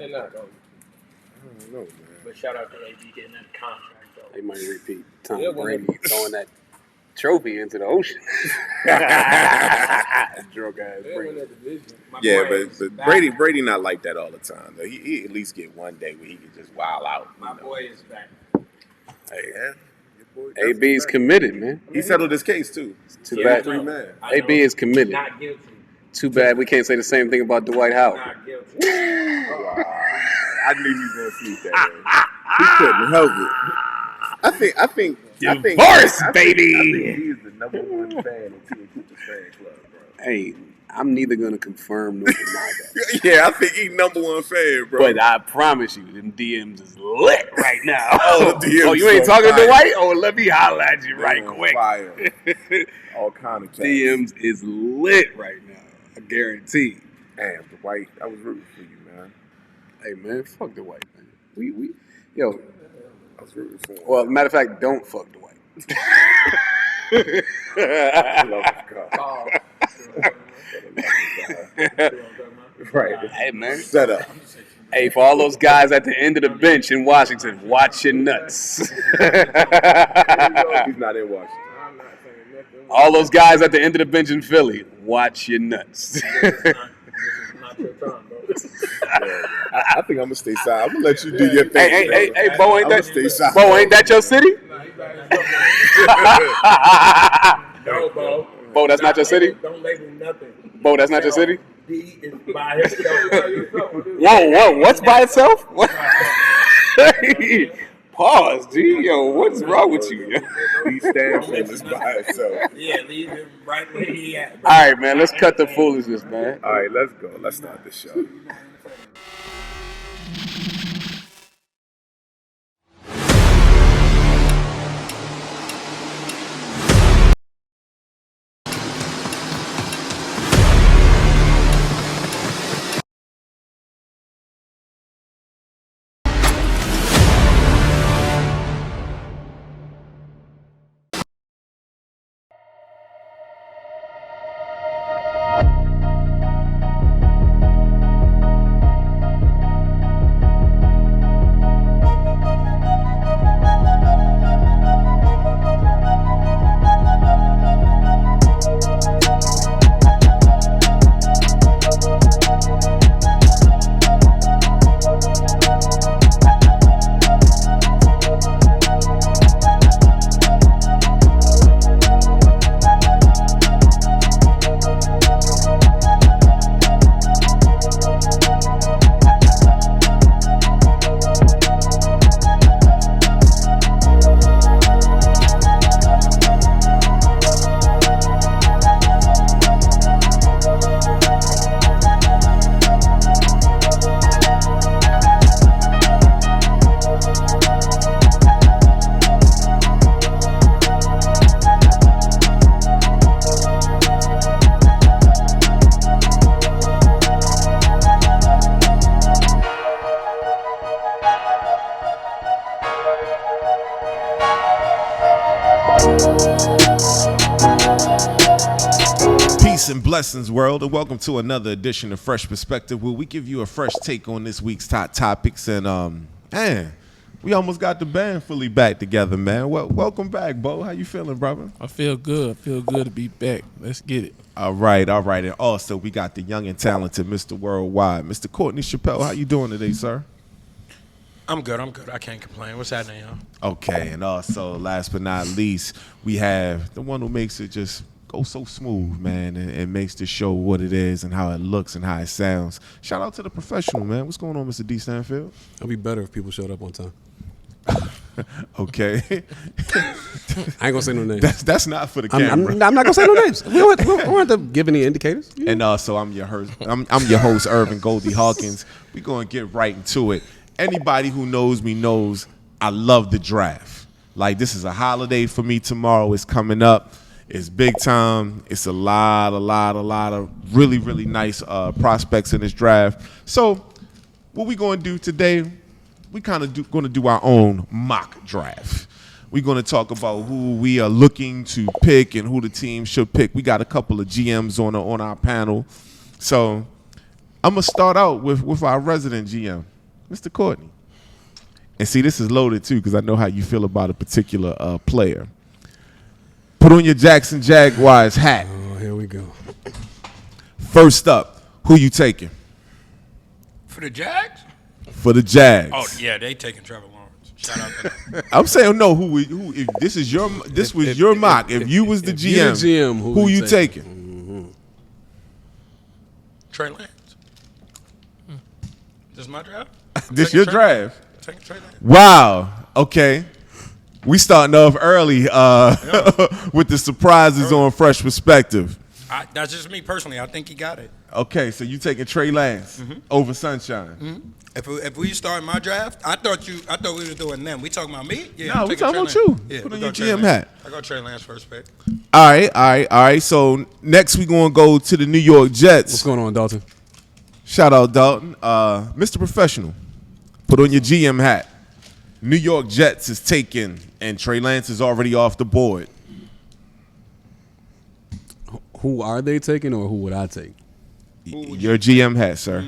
they're not though. I don't know, man. But shout out to AB getting that contract though. They might repeat Tom Brady throwing that trophy into the ocean. Drunk ass Brady. Yeah, but Brady not like that all the time. Though. He at least get one day where he can just wild out. My boy is back. Hey, yeah. AB's committed, man. He settled his case too. Too bad. AB is committed. Not guilty. Too bad we can't say the same thing about Dwight Howard. Not guilty. I knew you were gonna sneak that in. He couldn't help it. I think Divorce, baby. I think he's the number one fan of Tia Cooper's fan club, bro. Hey, I'm neither gonna confirm nor deny that. Yeah, I think he's number one fan, bro. But I promise you, them DMs is lit right now. Oh, the DMs oh, you ain't so talking fire. to Dwight? Oh, let me holler at you right quick. Fire. All kind of DMs is lit right now. I guarantee. Damn, Dwight, I was rooting for you, man. Hey, man, fuck Dwight, man. Yo. I was rooting for him. Well, matter of fact, don't fuck Dwight. I love his car. Right. Hey, man. Shut up. Hey, for all those guys at the end of the bench in Washington, watch your nuts. He's not in Washington. All those guys at the end of the bench in Philly, watch your nuts. I think I'm gonna stay silent. I'm gonna let you do your thing. Hey, Bo, ain't that your city? No, Bo. Bo, that's not your city? Don't label nothing. Bo, that's not your city? B is by himself. Whoa, what's by itself? What? Pause, G. Yo, what's wrong with you? He stands for this by itself. Yeah, leave him right where he at. All right, man, let's cut the foolishness, man. All right, let's go. Let's start the show. Peace and blessings, world, and welcome to another edition of Fresh Perspective, where we give you a fresh take on this week's top topics. And man, we almost got the band fully back together, man. Well, welcome back, Bo. How you feeling, brother? I feel good. I feel good to be back. Let's get it. All right. And also, we got the young and talented Mr. Worldwide, Mr. Courtney Chappelle. How you doing today, sir? I'm good. I can't complain. What's happening, y'all? Okay, and also, last but not least, we have the one who makes it just go so smooth, man, and makes the show what it is and how it looks and how it sounds. Shout out to the professional, man. What's going on, Mr. D. Stanfield? It'll be better if people showed up on time. Okay. I ain't gonna say no names. That's not for the camera. I'm not gonna say no names. We don't have to give any indicators. Yeah. And also, I'm your host, Irvin Goldie Hawkins. We're gonna get right into it. Anybody who knows me knows I love the draft. Like, this is a holiday for me tomorrow. It's coming up. It's big time. It's a lot of really, really nice prospects in this draft. So what we going to do today, we kind of going to do our own mock draft. We're going to talk about who we are looking to pick and who the team should pick. We got a couple of GMs on our panel. So I'm going to start out with our resident GM. Mr. Courtney. And see, this is loaded too because I know how you feel about a particular player. Put on your Jackson Jaguars hat. Oh, here we go. First up, who you taking? For the Jags? For the Jags. Oh yeah, they taking Trevor Lawrence. Shout out to them. I'm saying no. Who? If this is your your mock. If you was the GM, you're the GM, who you taking? Trey Lance. This is my draft. This your draft. Taking Trey Lance. Wow. Okay. We starting off early with the surprises on Fresh Perspective. That's just me personally. I think he got it. Okay, so you taking Trey Lance over Sunshine? If we start my draft, I thought we was doing them. We talking about me? Yeah, No, I'm we taking talking Trey about Lance. you. Yeah, Put we on go your Trey GM Lance. hat. I got Trey Lance first pick. All right. So next we gonna go to the New York What's Jets. going on, Dalton? Shout out Dalton, Mr. Professional. Put on your GM hat. New York Jets is taken, and Trey Lance is already off the board. Who are they taking, or who would I take? Your GM hat, sir.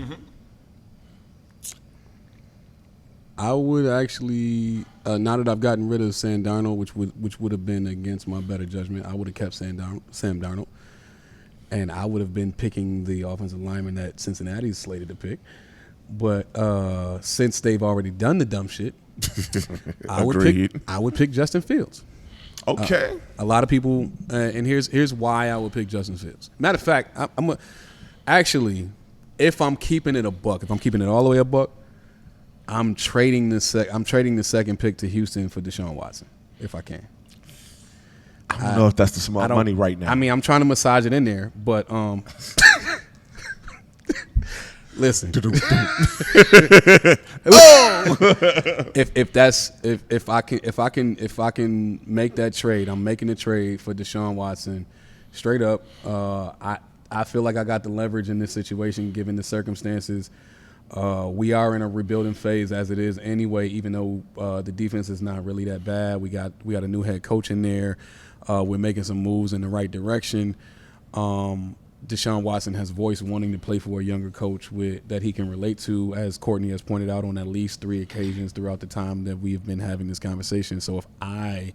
I would actually, now that I've gotten rid of Sam Darnold, which would have been against my better judgment, I would have kept Sam Darnold, and I would have been picking the offensive lineman that Cincinnati's slated to pick. But since they've already done the dumb shit, I would pick Justin Fields. Okay. A lot of people, and here's why I would pick Justin Fields. Matter of fact, actually, if I'm keeping it a buck, if I'm keeping it all the way a buck, I'm trading the second pick to Houston for Deshaun Watson, if I can. I don't know if that's the smart money right now. I mean, I'm trying to massage it in there, but listen. if I can make that trade, I'm making the trade for Deshaun Watson. Straight up, I feel like I got the leverage in this situation given the circumstances. We are in a rebuilding phase as it is anyway, even though the defense is not really that bad. We got a new head coach in there. We're making some moves in the right direction. Deshaun Watson has voiced wanting to play for a younger coach that he can relate to, as Courtney has pointed out on at least 3 occasions throughout the time that we've been having this conversation. So if I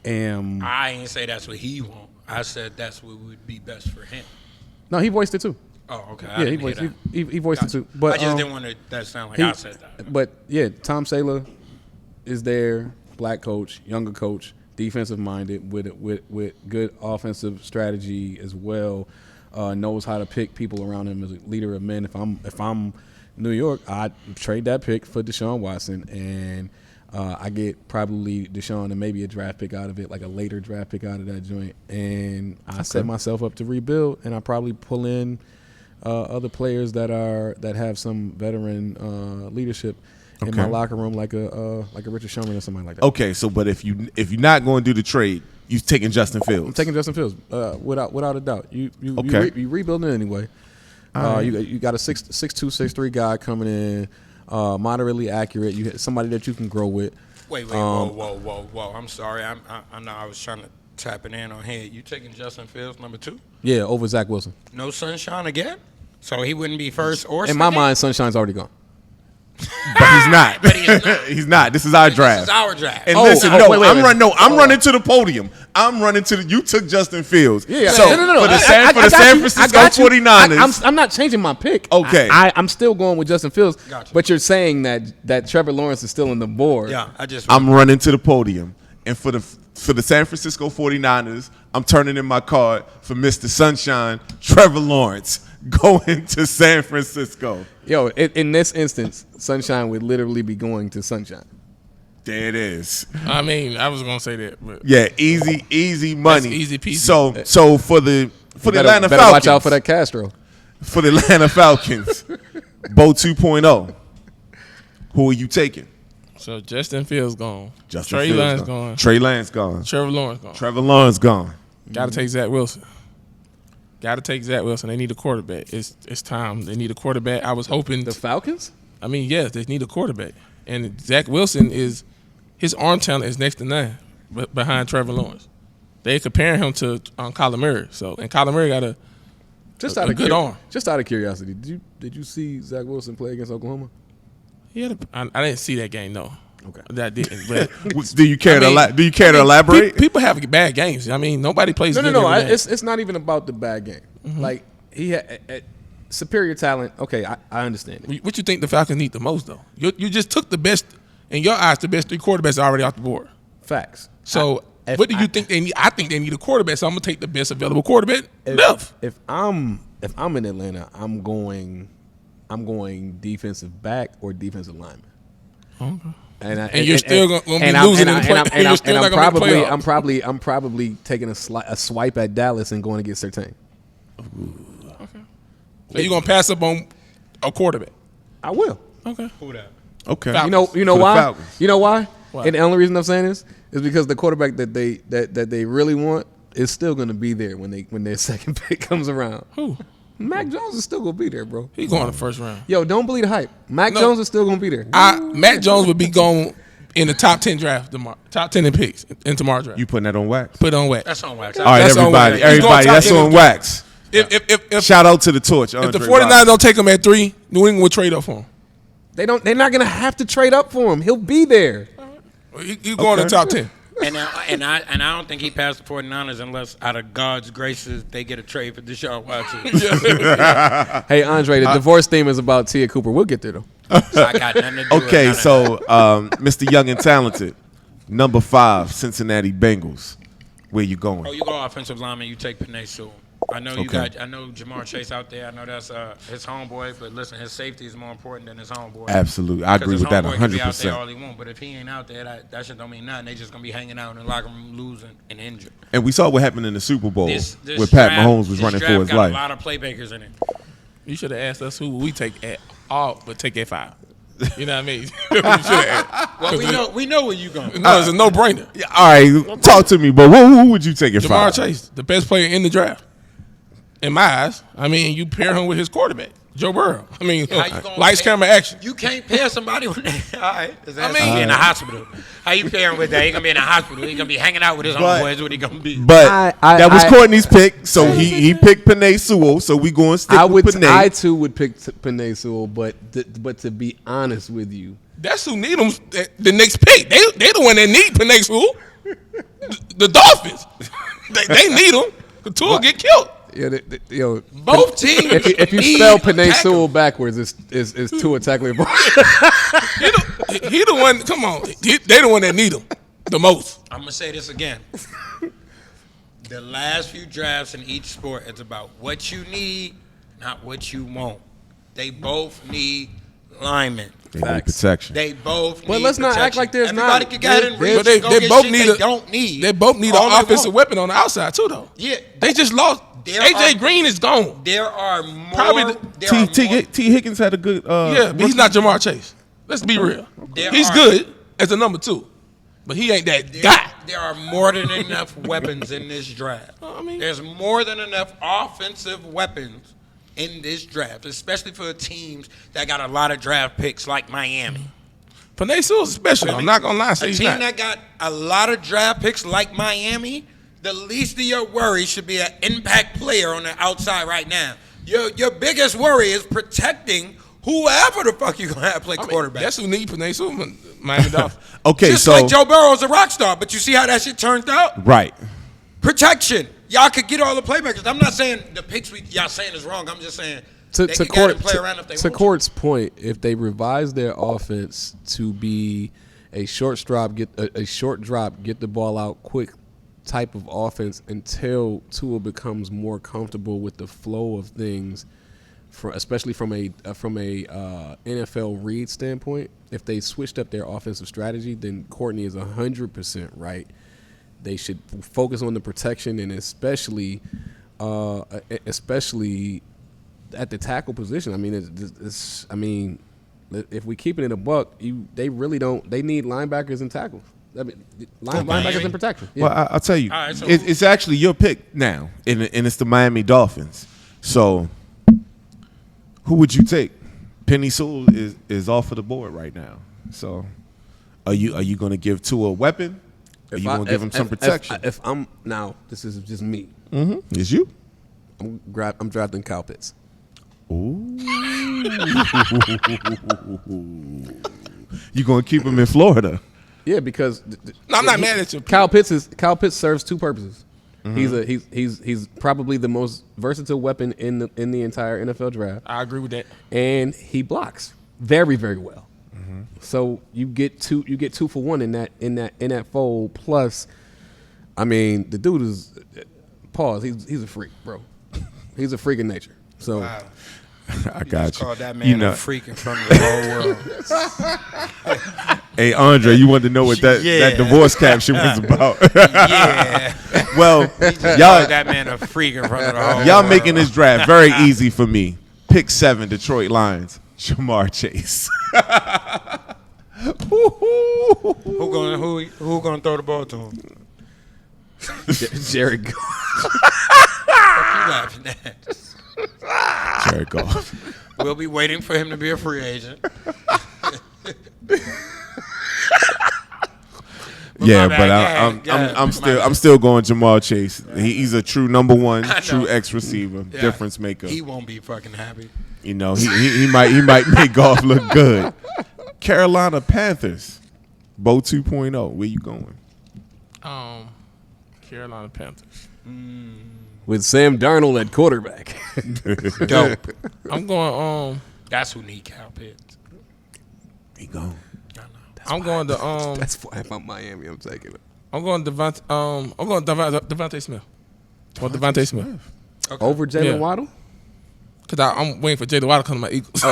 ain't say that's what he want. I said that's what would be best for him. No, he voiced it too. Oh, okay. Yeah, he voiced it too. But I just didn't want that sound like I said that. But yeah, Tom Saylor is there, black coach, younger coach, defensive minded with good offensive strategy as well. Knows how to pick people around him as a leader of men. If I'm New York, I'd trade that pick for Deshaun Watson, and I get probably Deshaun and maybe a draft pick out of it, like a later draft pick out of that joint, and I set myself up to rebuild, and I probably pull in other players that have some veteran leadership in my locker room, like a Richard Sherman or somebody like that. Okay, so but if you're not going to do the trade, you taking Justin Fields. I'm taking Justin Fields without a doubt. You rebuilding it anyway. Right. You got a 6'2", 6'3" guy coming in, moderately accurate. You had somebody that you can grow with. Wait, whoa! I'm sorry. I know I was trying to tap it in on here. You taking Justin Fields number 2? Yeah, over Zach Wilson. No Sunshine again? So he wouldn't be first or In second? my mind, Sunshine's already gone. But he's not. But he is not. He's not. This is our draft. This is our draft. And Oh, listen, oh, no, wait, I'm running to the podium. I'm running to the. You took Justin Fields. Yeah, So no. for the I got San you. Francisco I got you. 49ers. I'm not changing my pick. Okay. I'm still going with Justin Fields. Gotcha. But you're saying that Trevor Lawrence is still on the board. Yeah, I'm running to the podium, and for the San Francisco 49ers, I'm turning in my card for Mr. Sunshine, Trevor Lawrence, going to San Francisco. Yo, in this instance, Sunshine would literally be going to Sunshine. There it is. I mean, I was gonna say that, but Yeah, easy money. That's easy peasy. So for the Atlanta better Falcons, watch out for that Castro. For the Atlanta Falcons, Bo 2.0. Who are you taking? so Justin Fields gone. Justin Trey Fields Lance gone. Trey Lance gone. Trevor Lawrence gone. Trevor Lawrence gone. Got to take Zach Wilson. Got to take Zach Wilson. They need a quarterback. It's time. They need a quarterback. I was hoping. The Falcons? I mean, yes, they need a quarterback. And Zach Wilson his arm talent is next to none behind Trevor Lawrence. They comparing him to Kyler Murray. And Kyler Murray got a good arm. Just out of curiosity, did you see Zach Wilson play against Oklahoma? I didn't see that game, no. Okay. That didn't. But Do you care to elaborate? People have bad games. I mean, nobody plays. No. good every game. It's not even about the bad game. Like he had superior talent. Okay, I understand it. What you think the Falcons need the most, though? You just took the best, in your eyes, the best 3 quarterbacks already off the board. Facts. So what do you think they need? I think they need a quarterback. So I'm gonna take the best available quarterback left. If I'm in Atlanta, I'm going defensive back or defensive lineman. Okay. And you're still going to be losing in the play. And you're still not going to make playoffs. I'm probably taking a swipe at Dallas and going to get Surtain. Okay. So you're going to pass up on a quarterback? I will. Okay. Who that? Okay. Falcons. You know For the why? Falcons. You know why? Why? And the only reason I'm saying this is because the quarterback that they really want is still going to be there when their second pick comes around. Who? Mac Jones is still going to be there, bro. He's going in the first round. Yo, don't believe the hype. Mac Jones is still going to be there. Matt Jones would be going in the top 10 draft tomorrow. Top 10 in picks in tomorrow's draft. You putting that on wax? Put it on wax. That's on wax. All right, That's on wax. everybody, He's going top that's 10 on in- wax. If Shout out to the torch. the Andre 49ers Roberts. don't take him at 3, New England will trade up for him. They're not going to have to trade up for him. He'll be there. He's going in the top 10. And I don't think he passed the 49ers unless out of God's graces they get a trade for Deshaun Watson. Hey, Andre, the divorce theme is about Tia Cooper. We'll get there, though. So I got nothing to do with Okay, none of so Mr. Young and Talented, number 5, Cincinnati Bengals. Where you going? Oh, you go offensive lineman. You take Penei Sewell. I know you Okay. got. I know Jamar Chase out there. I know that's his homeboy. But listen, his safety is more important than his homeboy. Absolutely, I agree Because with that his homeboy can be out there 100%. all he want, but if he ain't out there, that shit don't mean nothing. They just gonna be hanging out in the locker room, losing and injured. And we saw what happened in the Super Bowl This where Pat draft- Mahomes was this running for draft his got life. a lot of playmakers in it. You should have asked us who we take at all, but take at 5. You know what I mean? You should have asked. Well, we know where you going. No, it's a no-brainer. All right, talk to me, but who would you take at Jamar 5? Chase, the best player in the draft. In my eyes, I mean, you pair him with his quarterback, Joe Burrow. I mean, How you gonna lights, pay- camera, action. You can't pair somebody with that. All right. His ass I mean- gonna be in the hospital. How you pairing with that? He gonna be in the hospital. He gonna be hanging out with his But- homeboys. What he gonna be? But I- that was I- Courtney's pick, so he picked Penei Sewell, so we going to stick with Penei. I too would pick Penei Sewell, but to be honest with you, That's who need him. The next pick. They the one that need Penei Sewell. The Dolphins. they need him. The two will get killed. yo, Both teams. if you need spell a Penei tackle. Sewell backwards, it's Tua Tagovailoa. He the one. Come on. They the one that need him the most. I'm gonna say this again. The last few drafts in each sport, it's about what you need, not what you want. They both need linemen. They need protection. They both need But let's not act protection. like there's Everybody not. can go ahead and reach But they and go get both shit need they a- don't need. They both need All an they offensive want. weapon on the outside too, though. Yeah. They just lost. There AJ are- Green is gone. There are more. Probably there are more- T. Higgins had a good. Yeah, but he's not Jamar Chase. Let's be real. There He's are- good as a number 2, but he ain't that guy. There are more than enough weapons in this draft. I mean- There's more than enough offensive weapons in this draft, especially for teams that got a lot of draft picks like Miami. Penei Sewell's special. I'm not gonna lie. Say A he's team not. that got a lot of draft picks like Miami, the least of your worry should be an impact player on the outside right now. Your biggest worry is protecting whoever the fuck you gonna have play I mean, quarterback. that's who need Penei Sewell. Miami Dolphins. Okay, Just so like Joe Burrow's a rock star, but you see how that shit turned out? right. Protection. Y'all could get all the playmakers. I'm not saying the picks y'all saying is wrong. I'm just saying to they can go ahead and play to, around if they to want Court's point, if they revise their offense to be a short drop, get the ball out quick type of offense until Tua becomes more comfortable with the flow of things, especially from a NFL read standpoint. If they switched up their offensive strategy, then Courtney is 100% right. They should focus on the protection and especially at the tackle position. I mean, if we keep it in a buck, they really don't. They need linebackers and tackles. I mean, linebackers and protection. Yeah. Well, I'll tell you, All right, so- it's actually your pick now, and it's the Miami Dolphins. So, who would you take? Penei Sewell is off of the board right now. So, are you going to give Tua a weapon? Are you going to give him some protection? If I'm now, this is just me. It's you. I'm drafting Kyle Pitts. Ooh. You gonna keep him in Florida? Yeah, because No, I'm not mad at you. Kyle Pitts serves two purposes. He's probably the most versatile weapon in the entire NFL draft, I agree with that. and he blocks very, very well. So you get two for one in that fold. Plus, I mean, the dude is pause. He's a freak, bro. He's a freak in nature. So Wow. I got you. Called that man a freak in front of the whole world. Hey, Andre, you wanted to know what that Yeah. divorce caption was about? Yeah. Well, Called y'all that man a freak in front of the whole y'all world. making this draft very easy for me. Pick 7, Detroit Lions, Jamar Chase. Who gonna throw the ball to him? Jared Goff. You laughing at? Jared Goff. We'll be waiting for him to be a free agent. Yeah, my but bad. Go ahead. I'm still going Jamar Chase. He's a true number one, I know. true X receiver, Yeah. difference maker. He won't be fucking happy. You know, he might make golf look good. Carolina Panthers, Bo 2.0. Where you going? Carolina Panthers. With Sam Darnold at quarterback. Dope. I'm going. That's who need Kyle Pitts. He gone. I'm going to. That's why I'm Miami. I'm taking it. I'm going Devontae. I'm going Devontae Smith. Or Devontae Smith. Over Jalen Yeah. Waddle? Because I'm waiting for Jalen Waddle to come to my Eagles.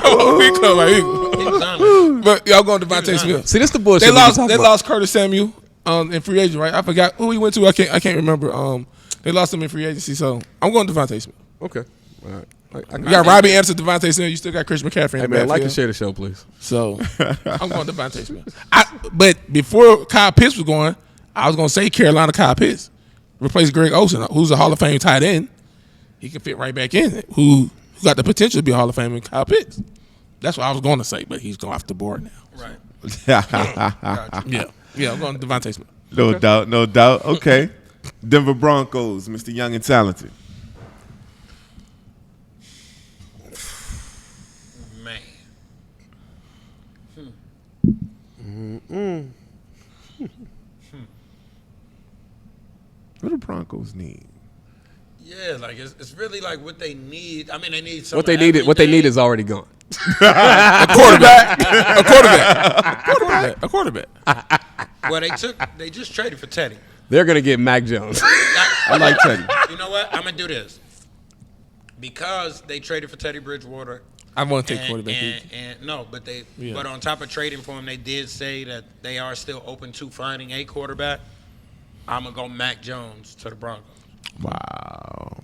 We come to my Eagles. But y'all going Devontae Smith. See, this the bullshit. They we lost. talk They about. lost Curtis Samuel in free agent, right? I forgot who he went to. I can't remember. They lost him in free agency, so I'm going Devontae Smith. Okay. All right. I You got Robbie Anderson, Devontae Smith. You still got Chris McCaffrey in Hey, the man, I'd like to backfield. share the show, please. So I'm going Devontae Smith. But before Kyle Pitts was going, I was going to say Carolina Kyle Pitts. Replace Greg Olsen, who's a Hall of Fame tight end. He can fit right back in. Who got the potential to be a Hall of Fame in Kyle Pitts. That's what I was going to say, but he's going off the board now. Right. Yeah, I'm going Devontae Smith. No doubt, no doubt. Okay. Denver Broncos, Mr. Young and Talented. Man. What do Broncos need? Yeah, like it's really like what they need. I mean, they need some What they need is already gone. A quarterback. Well, they just traded for Teddy. They're going to get Mac Jones. I like Teddy. You know what? I'm gonna do this because they traded for Teddy Bridgewater. I want to take quarterback. And no, but Yeah. but on top of trading for him, they did say that they are still open to finding a quarterback. I'm gonna go Mac Jones to the Broncos. Wow.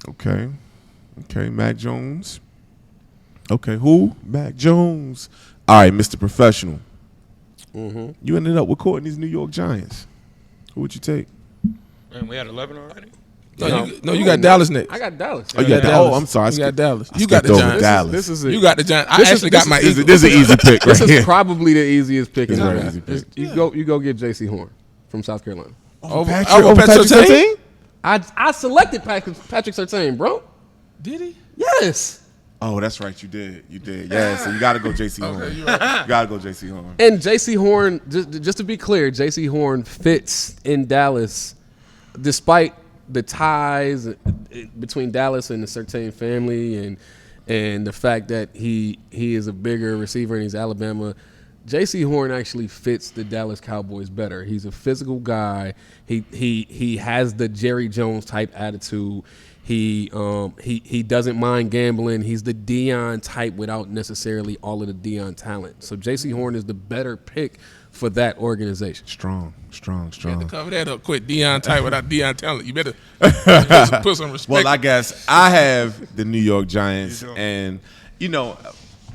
Okay. Mac Jones. Okay, who? Mac Jones. All right, Mr. Professional. You ended up with Courtney's New York Giants. Who would you take? And we had 11 already. You got Dallas next. I got Dallas. Oh, you got Dallas. Oh, I'm sorry. You got Dallas. I You got skipped the over Giants. Dallas. This is it. You got the Giants. I This is- actually got my This Eagles. is an easy pick right This here. is probably the easiest pick in the It's an draft. easy pick. You go get J.C. Horn from South Carolina. Over Patrick Surtain? Surtain? I selected Patrick Surtain, bro. Did he? Yes. Oh, that's right. You did. Yeah, so you got to go J.C. Horn. You got to go J.C. Horn. And J.C. Horn, just to be clear, J.C. Horn fits in Dallas despite the ties between Dallas and the Surtain family and the fact that he is a bigger receiver and he's Alabama. J.C. Horn actually fits the Dallas Cowboys better. He's a physical guy. He has the Jerry Jones type attitude. He doesn't mind gambling. He's the Deion type without necessarily all of the Deion talent. So J.C. Horn is the better pick for that organization. Strong. You have to cover that up quick. Deion type without Deion talent. You better put some respect. Well, I guess I have the New York Giants, and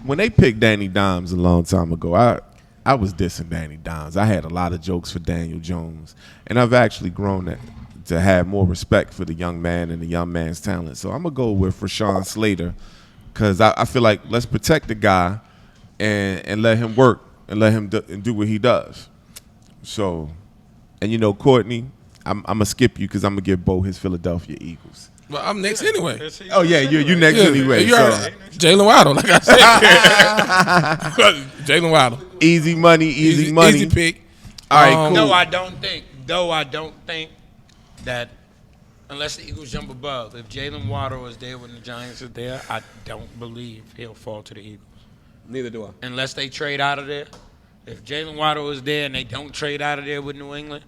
when they picked Danny Dimes a long time ago, I was dissing Danny Dimes. I had a lot of jokes for Daniel Jones, and I've actually grown to have more respect for the young man and the young man's talent. So I'm gonna go with Rashawn Slater because I feel like let's protect the guy and let him work and let him do what he does. So, and Courtney, I'm gonna skip you because I'm gonna give Bo his Philadelphia Eagles. Well, I'm next anyway. Oh yeah, you next anyway. You So already- Jalen Waddle, like I said. Jalen Waddle. easy money, easy money. Easy pick. All right, cool. No, I don't think that unless the Eagles jump above, if Jalen Waddle is there when the Giants are there, I don't believe he'll fall to the Eagles. Neither do I. Unless they trade out of there. If Jalen Waddle is there and they don't trade out of there with New England,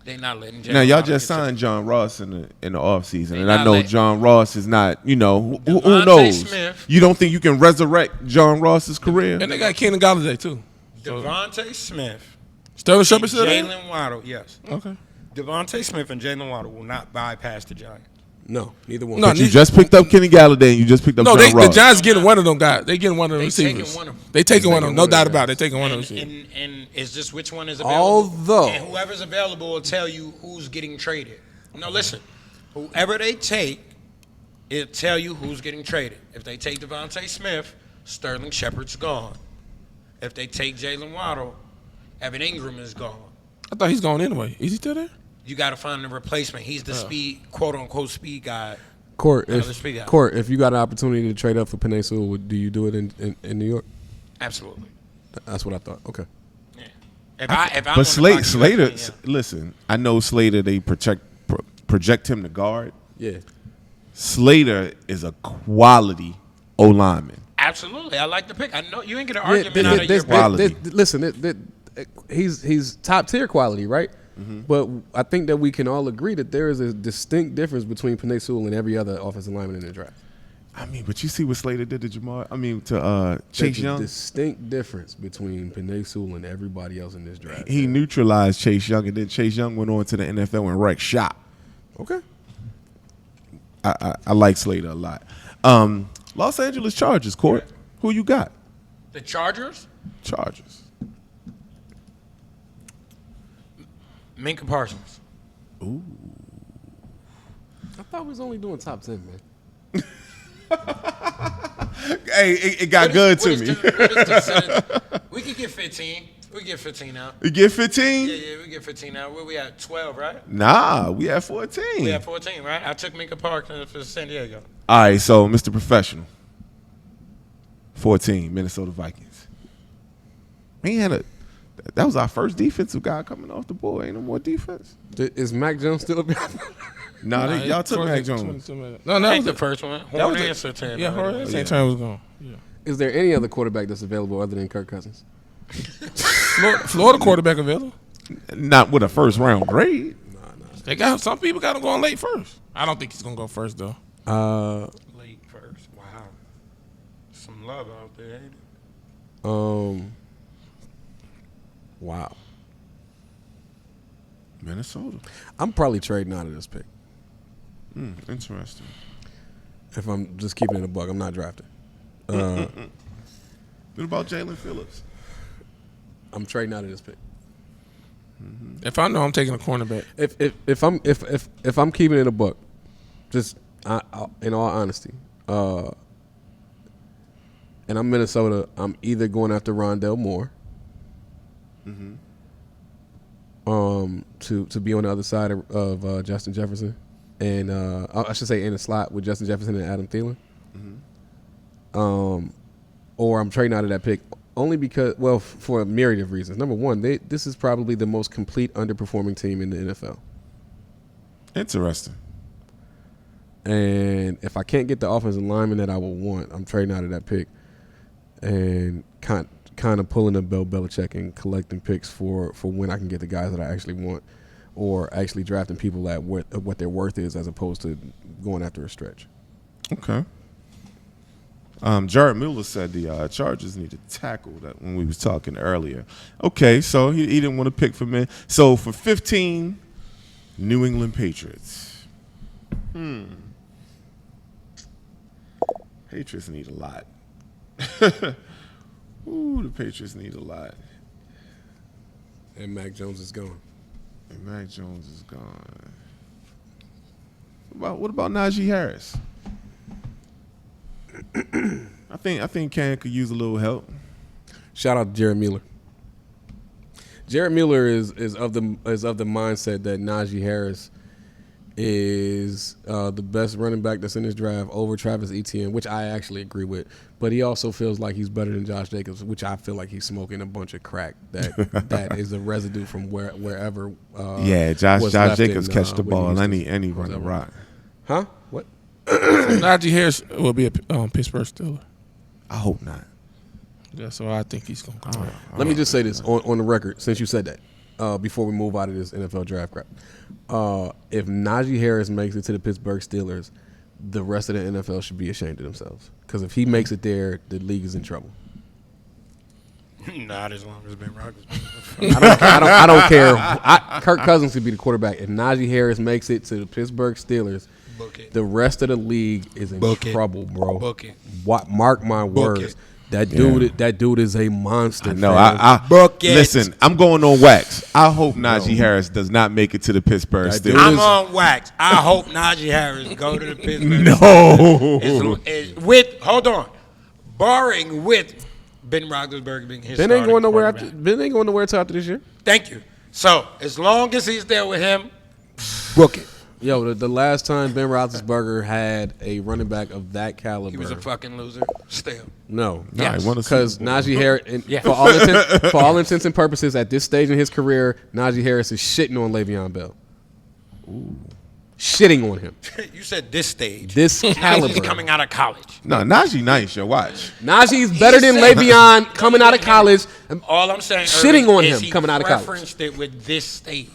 they're not letting Jalen Now y'all Waddle just get to signed John Ross in the offseason, They and I not know let- John Ross is not. You know who Devontae knows? Smith. You don't think you can resurrect John Ross's career? And they got Kenan Galladay, too. Devontae Smith, Sterling Shepard still there? Jalen Waddle, yes. Okay. Devontae Smith and Jalen Waddle will not bypass the Giants. No, neither one. No, But you just picked up Kenny Galladay, and you just picked up No, John the Ross. Giants getting one of them guys. They getting one of the They receivers. taking one of them. They taking one of them. No one of doubt them about it. They taking one of the And, receivers. and it's just which one is available. Although- And whoever's available will tell you who's getting traded. No, listen. Whoever they take, it'll tell you who's getting traded. If they take Devontae Smith, Sterling Shepard's gone. If they take Jalen Waddle, Evan Ingram is gone. I thought he's going anyway. Is he still there? You got to find a replacement. He's the speed, quote unquote, speed guy. Court, let's speak out. Court, if you got an opportunity to trade up for Penei Sewell, do you do it in New York? Absolutely. That's what I thought. Okay. Yeah. If I'm on But the clock, Slater, yeah. listen, I know Slater. They project him to guard. Yeah. Slater is a quality O lineman. Absolutely. I like the pick. I know you ain't get an Yeah, argument out of your quality. listen, he's top tier quality, right? Mm-hmm. But I think that we can all agree that there is a distinct difference between Penei Sewell and every other offensive lineman in the draft. I mean, but you see what Slater did to Chase There's a Young. distinct difference between Penei Sewell and everybody else in this draft. He neutralized Chase Young, and then Chase Young went on to the NFL and wrecked shop. Okay. I like Slater a lot. Los Angeles Chargers, Court. Who you got? The Chargers, Chargers. Minka Parsons. I thought we was only doing top 10, man. Hey, it got good to me. We could get 15. We get 15 out. You get 15? Yeah, we get 15 out. Where we at? 12, right? Nah, we at 14. We at 14, right? I took Minka Parsons for San Diego. All right, so Mr. Professional. 14, Minnesota Vikings. That was our first defensive guy coming off the board. Ain't no more defense. Is Mac Jones still available? Nah, y'all took Mac Jones. No, That that was was the first one. that was Horn the- and Sertan. Yeah, Jorge Santan was gone. Yeah. Is there any other quarterback that's available other than Kirk Cousins? Florida quarterback available. Not with a first round grade. They got some people got him going late first. I don't think he's gonna go first though. Late first. Wow. Some love out there, ain't it? Wow. Minnesota. I'm probably trading out of this pick. Interesting. If I'm just keeping it a buck, I'm not drafting. What about Jalen Phillips? I'm trading out of this pick. If I know I'm taking a cornerback. If I'm keeping it a buck, just in all honesty, and I'm Minnesota, I'm either going after Rondell Moore, to be on the other side of Justin Jefferson, and I should say in the slot with Justin Jefferson and Adam Thielen, or I'm trading out of that pick. Only because, well, for a myriad of reasons. Number one, this is probably the most complete underperforming team in the NFL. Interesting. And if I can't get the offensive lineman that I would want, I'm trading out of that pick and kind of pulling a Bill Belichick and collecting picks for when I can get the guys that I actually want, or actually drafting people at what their worth is as opposed to going after a stretch. Okay. Jared Mueller said the Chargers need to tackle that when we was talking earlier. Okay, so he didn't want to pick for men. So for 15, New England Patriots. Patriots need a lot. Ooh, the Patriots need a lot. And Mac Jones is gone. And Mac Jones is gone. What about Najee Harris? I think Cam could use a little help. Shout out to Jared Mueller. Jared Mueller is of the mindset that Najee Harris is the best running back that's in this draft over Travis Etienne, which I actually agree with. But he also feels like he's better than Josh Jacobs, which I feel like he's smoking a bunch of crack that is a residue from wherever. Josh left Jacobs in, catch the Whitney ball Houston. any run the rock. Huh? What? Najee Harris will be a Pittsburgh Steeler. I hope not. Yeah, so I think he's going to go. Let me just say this on the record, since you said that, before we move out of this NFL draft crap. If Najee Harris makes it to the Pittsburgh Steelers, the rest of the NFL should be ashamed of themselves. Because if he makes it there, the league is in trouble. Not as long as Ben Roethlisberger. I don't care. Kirk Cousins could be the quarterback. If Najee Harris makes it to the Pittsburgh Steelers, Book it. the rest of the league is in Book it. trouble, bro. Book it. Mark my words. it. That dude is a monster. No, fam. I Book it. listen. I'm going on wax. I hope Najee Harris does not make it to the Pittsburgh That dude Steelers. I'm on wax. I hope Najee Harris go to the Pittsburgh. No. Hold on. Barring with Ben Roethlisberger being his Ben ain't going nowhere quarterback. Ben ain't going nowhere until after this year. Thank you. So as long as he's there with him, book it. Yo, the last time Ben Roethlisberger had a running back of that caliber, He was a fucking loser. Still. no, Nah, he won a because Super Bowl. Najee Harris, Yeah. for all intents and purposes, at this stage in his career, Najee Harris is shitting on Le'Veon Bell. Shitting on him. You said this stage. This caliber. He's coming out of college. No, Najee nice. Yo, watch. Najee's better than said- Le'Veon coming out of college. All I'm saying, Shitting Irvin, on is him he coming out of college. referenced it with this stage.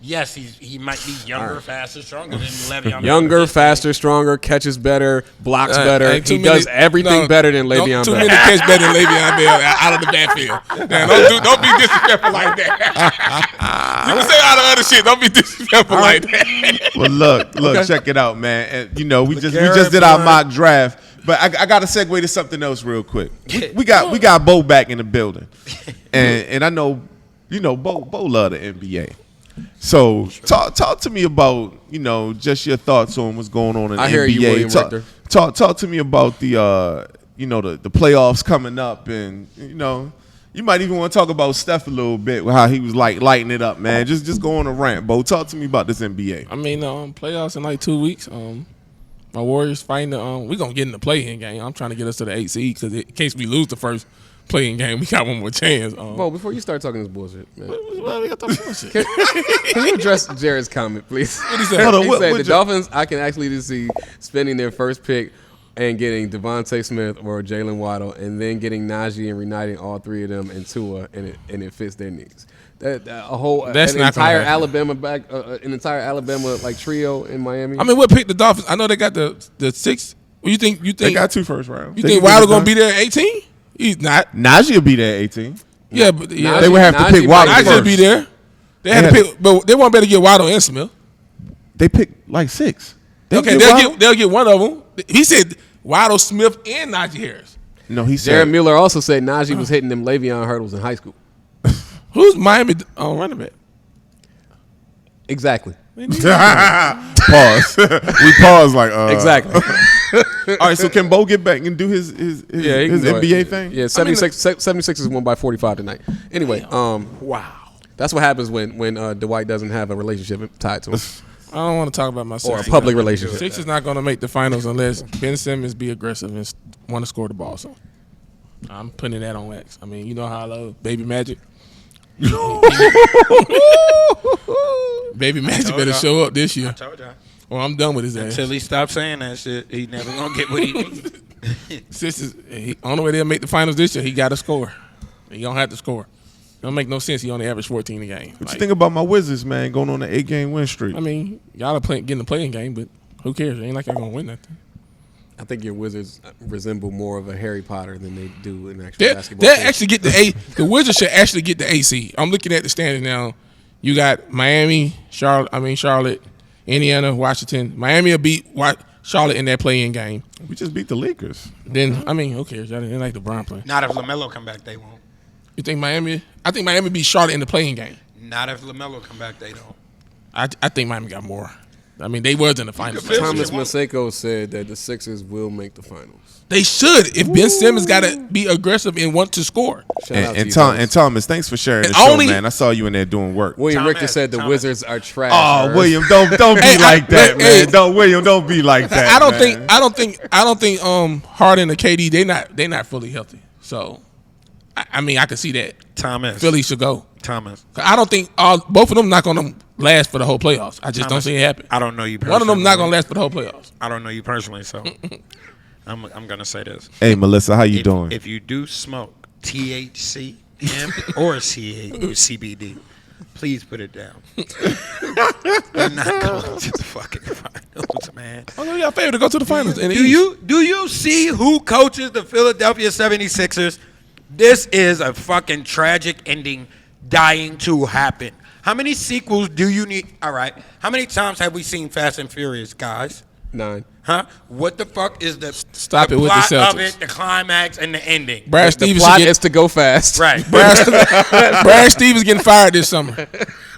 Yes, he might be younger, faster, stronger than Le'Veon. Younger, Bell. faster, stronger, catches better, blocks better. Ain't too He many- does everything no, better than Le'Veon Too Bell. many catch better than Le'Veon Bell out of the backfield. Now, don't be disrespectful like that. You can say all the other shit. Don't be disrespectful like that. Well, look, check it out, man. And, we just did our mock draft, but I got to segue to something else real quick. We got Bo back in the building, and I know, Bo love the NBA. So talk to me about just your thoughts on what's going on in the I hear NBA. you, William Richter. Talk to me about the the playoffs coming up, and you might even want to talk about Steph a little bit, with how he was like lighting it up, man. Just go on a rant, Bo. Talk to me about this NBA. I mean, playoffs in like 2 weeks. My Warriors fighting we're going to get in the play-in game. I'm trying to get us to the 8th seed because in case we lose the first play-in game, we got one more chance. Bo, before you start talking this bullshit, man, Well, we got the bullshit. can you address Jared's comment, please? What he said? Hold on, He what- said what the you- Dolphins, I can actually just see spending their first pick and getting Devontae Smith or Jalen Waddle, and then getting Najee and reuniting all three of them in Tua, and it fits their needs. That's That's an not gonna entire happen. Alabama like trio in Miami. I mean, we'll pick the Dolphins. I know they got the 6th. You think They got 2 first rounds. you think Waddle going to be there at 18? He's not. Najee will be there at 18. Yeah, but yeah, They would have to Najee pick Waddle I first. just be there. They had to pick, but they won't better get Waddle and Smith. They picked like 6. Okay, they'll get one of them. He said Waddle, Smith, and Najee Harris. No, he said. Jared Mueller also said Najee was hitting them Le'Veon hurdles in high school. Who's Miami running back? Exactly. Pause. We pause like Exactly. All right, so can Bo get back and do his he can go NBA ahead. thing? Yeah, 76 won by 45 tonight. Anyway, Wow. that's what happens when Dwight doesn't have a relationship tied to him I don't want to talk about my or a Sixers. public relationship. Six is not going to make the finals unless Ben Simmons be aggressive and want to score the ball. So I'm putting that on wax. I mean, you know how I love Baby Magic. Baby Magic better show up this year. Told y'all. Or I'm done with his ass. Until he stops saying that shit, he never gonna get what he needs. Sixers, only way they'll make the finals this year, he got to score. He don't have to score. It don't make no sense. He only averaged 14 a game. What you think about my Wizards, man, going on an 8-game win streak? I mean, y'all are getting the playing game, but who cares? It ain't like y'all gonna win nothing. I think your Wizards resemble more of a Harry Potter than they do an actual basketball. They team. actually get the Wizards should actually get the AC. I'm looking at the standings now. You got Miami, Charlotte, Indiana, Washington. Miami will beat Charlotte in that play-in game. We just beat the Lakers. Then who cares? Y'all didn't like LeBron play. Not if LaMelo come back, they won't. You think Miami? I think Miami beat Charlotte in the play-in game. Not if LaMelo come back, they don't. I think Miami got more. I mean, they was in the finals. feel Thomas you want. Maseko said that the Sixers will make the finals. They should. If Ben Simmons got to be aggressive and want to score. Shout out to And, you, Tom, Thomas. and Thomas, thanks for sharing And the show, only- man. I saw you in there doing work. William Thomas, Richter said the Thomas. Wizards are trash. Oh, Irv. William, don't be Hey, like that, hey, man. Don't be like that. I don't man. think Harden and KD they not fully healthy. So I mean, I can see that Thomas. Philly should go. Thomas. 'Cause I don't think both of them not going to last for the whole playoffs. I just don't see it happen. I don't know you personally. One of them not going to last for the whole playoffs. I don't know you personally, so I'm going to say this. Hey, Melissa, how you doing? If you do smoke THC or CBD, please put it down. You're not going to the fucking finals, man. Oh, no, y'all favorite to go to the finals. And Do you see who coaches the Philadelphia 76ers? This is a fucking tragic ending dying to happen. How many sequels do you need? All right. How many times have we seen Fast and Furious, guys? 9. Huh? What the fuck is the Stop it with the plot of Celtics. it, the climax, and the ending? Brad The Stevens plot should get, is to go fast. Right. Brad Stevens getting fired this summer.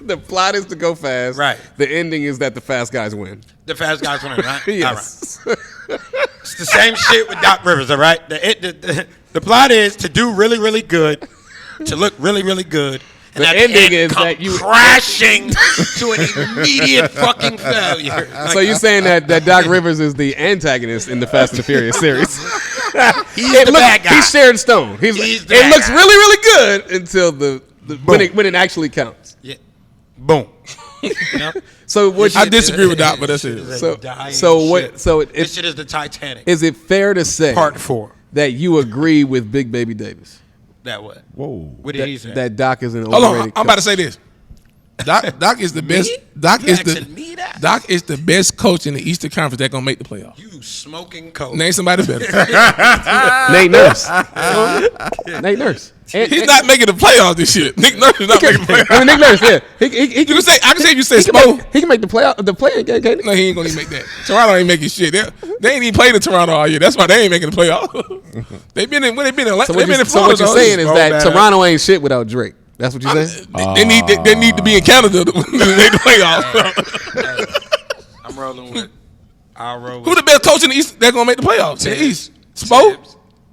The plot is to go fast. Right. The ending is that the fast guys win. The fast guys winning, right? Yes. All right. It's the same shit with Doc Rivers, all right? The plot is to do really, really good, to look really, really good. And The at ending end is come that you- crashing to an immediate fucking failure. So you're saying that Doc Rivers is the antagonist in the Fast and the Furious series? He's the bad guy. He's Sharon Stone. He's the it bad looks guy. really, really good until when it actually counts. Yeah. Boom. You know? So what? I disagree with Doc, but that's it. This is So a dying what? ship. So This shit is the Titanic. is it fair to say Part 4. that you agree with Big Baby Davis That what? Whoa. What did he say? that Doc is an Hold on, overrated? I'm about to say this. Doc is the best. Doc You is asking me that? Doc is the best coach in the Eastern Conference that gonna make the playoffs. You smoking coke. Name somebody better. Nate Nurse. Nate Nurse. He's not making the playoffs this year. Nick Nurse is not making the playoffs. I mean, Nick Nurse. Yeah, he You can say I can say if you say he can Spo. make, he can make the playing game. Can't he? No, he ain't gonna even make that. Toronto ain't making shit. They ain't even played in Toronto all year. That's why they ain't making the playoffs. They've been in when they've been in So they've been in what Florida. you're saying is Spo that bad. Toronto ain't shit without Drake. That's what you're saying. they need to be in Canada to make the playoffs. I'm rolling with. I'll roll Who with. the best coach in the East that's gonna make the playoffs in the East? Spo?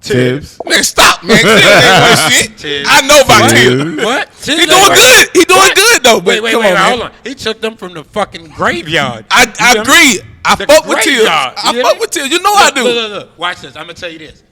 Tibbs. Man, stop, man. Tibbs ain't win shit. Tibbs. I know about Tibbs. What? He doing good. He doing good though. But Wait, come on, man. hold on. He took them from the fucking graveyard. I You feel me? agree. I The fuck with Tibbs. graveyard. I You fuck hear with me? Tibbs. You know I do. Look. Watch this. I'm gonna tell you this.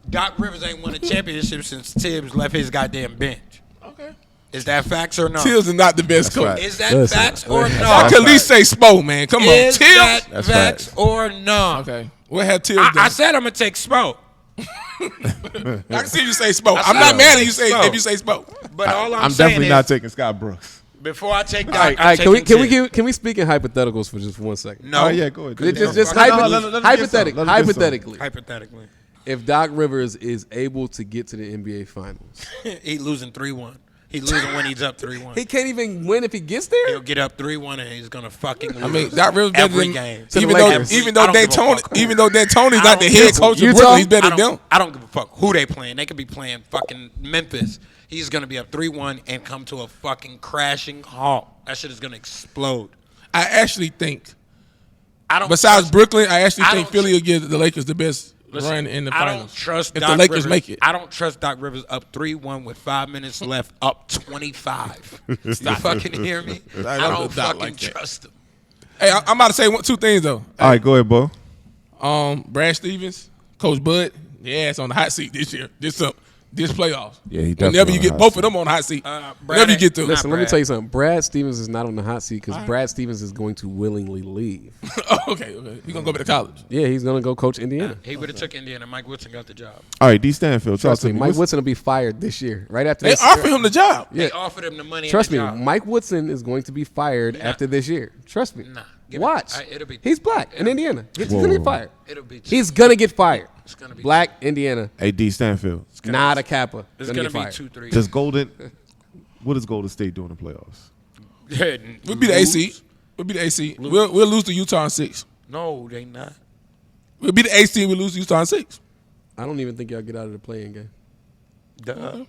Doc Rivers ain't won a championship since Tibbs left his goddamn bench. Okay. Is that facts or no? Tibbs is not the best coach. right. Is that Listen, facts or listen. no? I could at least say Spo, man. Come on. Is Tibbs. that That's facts facts. or no? Okay. What had Tibbs I done? said I'm gonna take Spo, I can see you say Spo. I'm said not mad at you Spo. if you say Spo. but all I'm I'm saying definitely is, not taking Scott Brooks. before I take Doc, All right, I'm taking Tibbs. can we speak in hypotheticals for just 1 second? No, Oh, yeah, go ahead. Just No, let him get some. hypothetically, hypothetically, if Doc Rivers is able to get to the NBA Finals, he losing 3-1. He losing when he's up 3-1. he can't even win if he gets there. He'll get up 3-1 and he's gonna fucking lose. I mean, Doc Rivers better every than game. To the even though Lakers. even I though don't give a D'Antoni fuck. even though D'Antoni's I not the don't head give a coach of Utah? Brooklyn, he's better than them. I don't give a fuck who they playing. They could be playing fucking Memphis. He's gonna be up 3-1 and come to a fucking crashing halt. That shit is gonna explode. I actually think I don't. besides trust, Brooklyn, I actually I think don't Philly will give the Lakers the best listen, run in the I finals. don't trust if Doc the Lakers Rivers, make it. I don't trust Doc Rivers up 3-1 with 5 minutes left, up 25. You fucking hear me? I don't don't do Doc fucking like that. trust him. Hey, I'm about to say two things though. All right, go ahead, Bo. Brad Stevens, Coach Bud, yeah, it's on the hot seat this year. This playoffs. Yeah, he Whenever definitely you on get the both hot of them on the hot seat. Brad Whenever you get through. Listen, let me Brad. tell you something. Brad Stevens is not on the hot seat because Brad Stevens is going to willingly leave. okay. He's gonna go back to college. Yeah, he's going to go coach Indiana. He would have took Indiana. Mike Woodson got the job. All right, D. Stanfield, talk Trust to me, me. Mike What's- Woodson will be fired this year, right after They this. offer him the job. Yeah. They offered him the money. Trust and me, the job. Mike Woodson is going to be fired after this year. Trust me. Nah, give it- Watch. it'll be- He's black in Indiana. He's going to get fired. It'll be. He's going to get fired. It's gonna be Black Indiana, Hey, D. Stanfield. not a Kappa. It's Gonna gonna get be fired. 2-3. Does what does Golden State do in the playoffs? We'll be the AC. We'll be the AC. We'll lose to Utah in 6. No, they not. We'll be the AC. We'll lose to Utah in 6. I don't even think y'all get out of the playing game. Duh.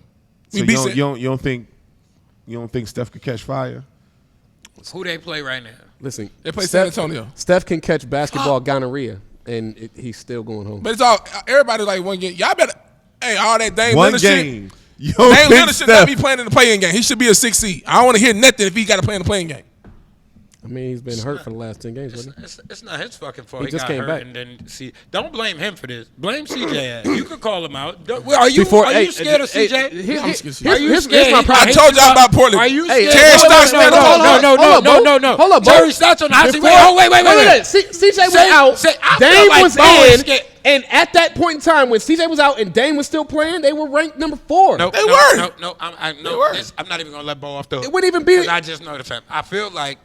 We So beat you don't think Steph could catch fire? Who they play right now? Listen, They play San Antonio. Steph can catch basketball gonorrhea, and he's still going home. But it's all everybody like one game. Y'all better. Hey, all that Dame One Lillard game. shit. Yo, Dame Big Lillard should not Steph. be playing in the playing game. He should be a 6 seed. I don't want to hear nothing if he got to play in the playing game. I mean, he's been hurt for the last 10 games, wasn't he? It's not his fucking fault. He just got came hurt back. and then don't blame him for this. Blame CJ. You could call him out. Are you Hey, scared of hey, CJ? here's Are you here's scared? my problem. I told y'all about Portland. Are you Hey, scared? Terry Stotts, man, No. Hold up, Bo. Terry Stotts on the hot seat. Before- Wait. CJ was Say- out. say- I feel Dame like was Bo is in. scared. And at that point in time, when CJ was out and Dame was still playing, they were ranked number 4. No, They were. No, I'm were. not even gonna let Bo off the hook. It wouldn't even be- 'Cause I just know the fact. I feel like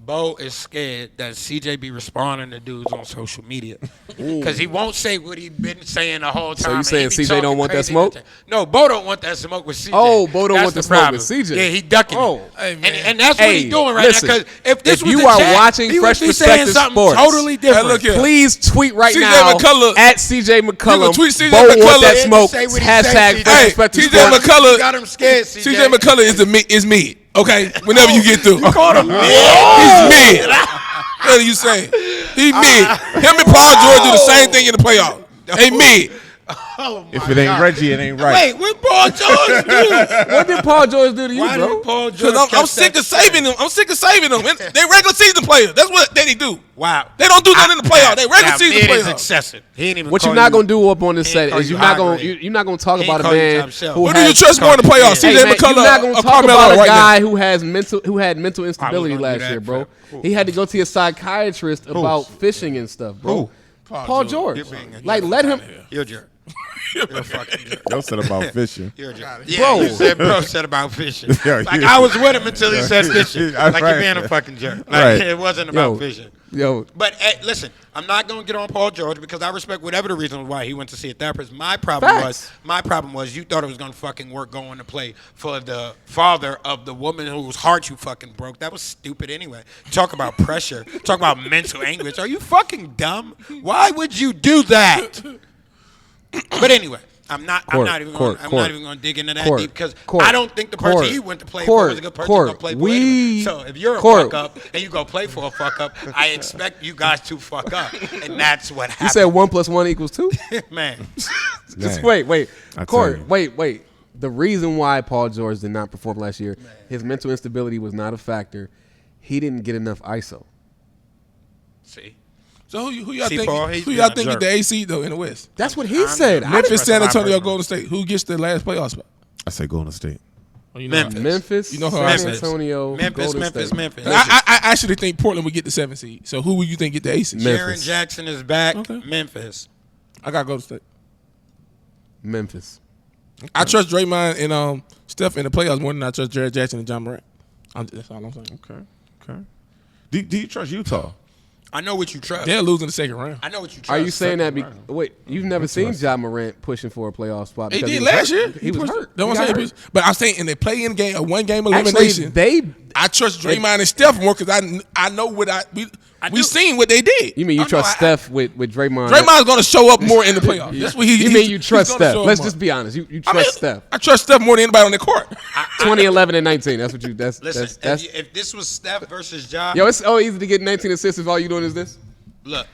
Bo is scared that CJ be responding to dudes on social media because he won't say what he been saying the whole time. you and saying he be CJ don't talking want that crazy smoke? content. No, Bo don't want that smoke with CJ. Oh, Bo don't That's want the smoke problem. with CJ. Yeah, he ducking Oh. it. Hey, man. And that's what Hey, he's doing right listen, now. Because if this if was you the are chat, watching he Fresh would be saying Perspective something Sports, totally different. Hey, look here. Please tweet right CJ now McCullough. at CJ McCullum. tweet CJ Bo want McCullough. that smoke. Say what he Hashtag say, Fresh Hey, Perspective TJ Sports. McCullough. You got him scared, CJ. CJ McCullough is mid. Okay, whenever you get through. You called him mid? He's mid. What are you saying? He mid. Him and Paul George do the same thing in the playoffs. They mid. If it ain't Reggie, it ain't right. Wait, what Paul George do? What did Paul George do to you, Why bro? did Paul George? Because I'm catch sick that of saving them. I'm sick of saving them. And they regular season players. That's what they do. Wow. They don't do nothing in the playoffs. They regular Now, season mid is playoffs. excessive. He ain't even. What call you're not you- gonna do up on this He ain't set call is you you're not gonna high grade. you're not gonna talk He about ain't a call you man top shelf. who Who do you has trust more in the playoffs? Hey, CJ man, McCullough you're not gonna or talk Carmelo about a right guy now? who had mental instability gonna do last that year, bro. for- He had to go to a psychiatrist about fishing and stuff, bro. Paul George. You're being a Like, jerk. let him. You're a jerk. You're a fucking jerk. Yo said about fishing. You're a jerk. Bro. You said bro said about fishing. Yeah, Like yeah. I was with him until he said fishing. That's Like right. you're being a fucking jerk. Like Right. it wasn't about Yo. fishing. Yo, But listen, I'm not gonna get on Paul George because I respect whatever the reason why he went to see a therapist. My problem was you thought it was gonna fucking work going to play for the father of the woman whose heart you fucking broke. That was stupid anyway. Talk about pressure. Talk about mental anguish. Are you fucking dumb? Why would you do that? But anyway. I'm not even going to dig into that deep because I don't think the person he went to play for was a good person to go play for anyway. So if you're a fuck up and you go play for a fuck up, I expect you guys to fuck up, and that's what happened. you said 1 + 1 = 2. Man, Just wait. I Court, tell you. wait. The reason why Paul George did not perform last year, his mental instability was not a factor. He didn't get enough ISO. see, So who y'all See, think? Paul, he's Who y'all being a think get the AC though in the West? That's what he said. I'm Memphis, trust San my Antonio, personal- Golden State. Who gets the last playoff spot? I say Golden State. Oh, you Memphis. You know who San I said. Antonio, Golden State. Memphis. I actually think Portland would get the 7 seed. So who would you think get the AC? Memphis. Jaren Jackson is back. Okay. Memphis. I got Golden State. Memphis. I trust Draymond and Steph in the playoffs more than I trust Jared Jackson and John Morant. That's all I'm saying. Okay. Do you trust Utah? I know what you trust. They'll lose in the second round. I know what you trust. Are you saying that? Wait, you've never seen John Morant pushing for a playoff spot? He because did was last hurt. year. He was pushed hurt. it. That's what He I'm got saying. hurt. But I'm saying in the play-in game, a one-game Actually, elimination, I trust Draymond and Steph more because I know what we seen what they did. You mean you Oh, no, trust Steph with Draymond? Draymond's going to show up more in the playoffs. That's what You mean you trust he's gonna Steph? show up Let's more. just be honest. You I trust mean, Steph. I trust Steph more than anybody on the court. 2011 and 19. That's what you. Listen, That's. if this was Steph versus Ja, Yo, it's so easy to get 19 assists if all you doing is this. look,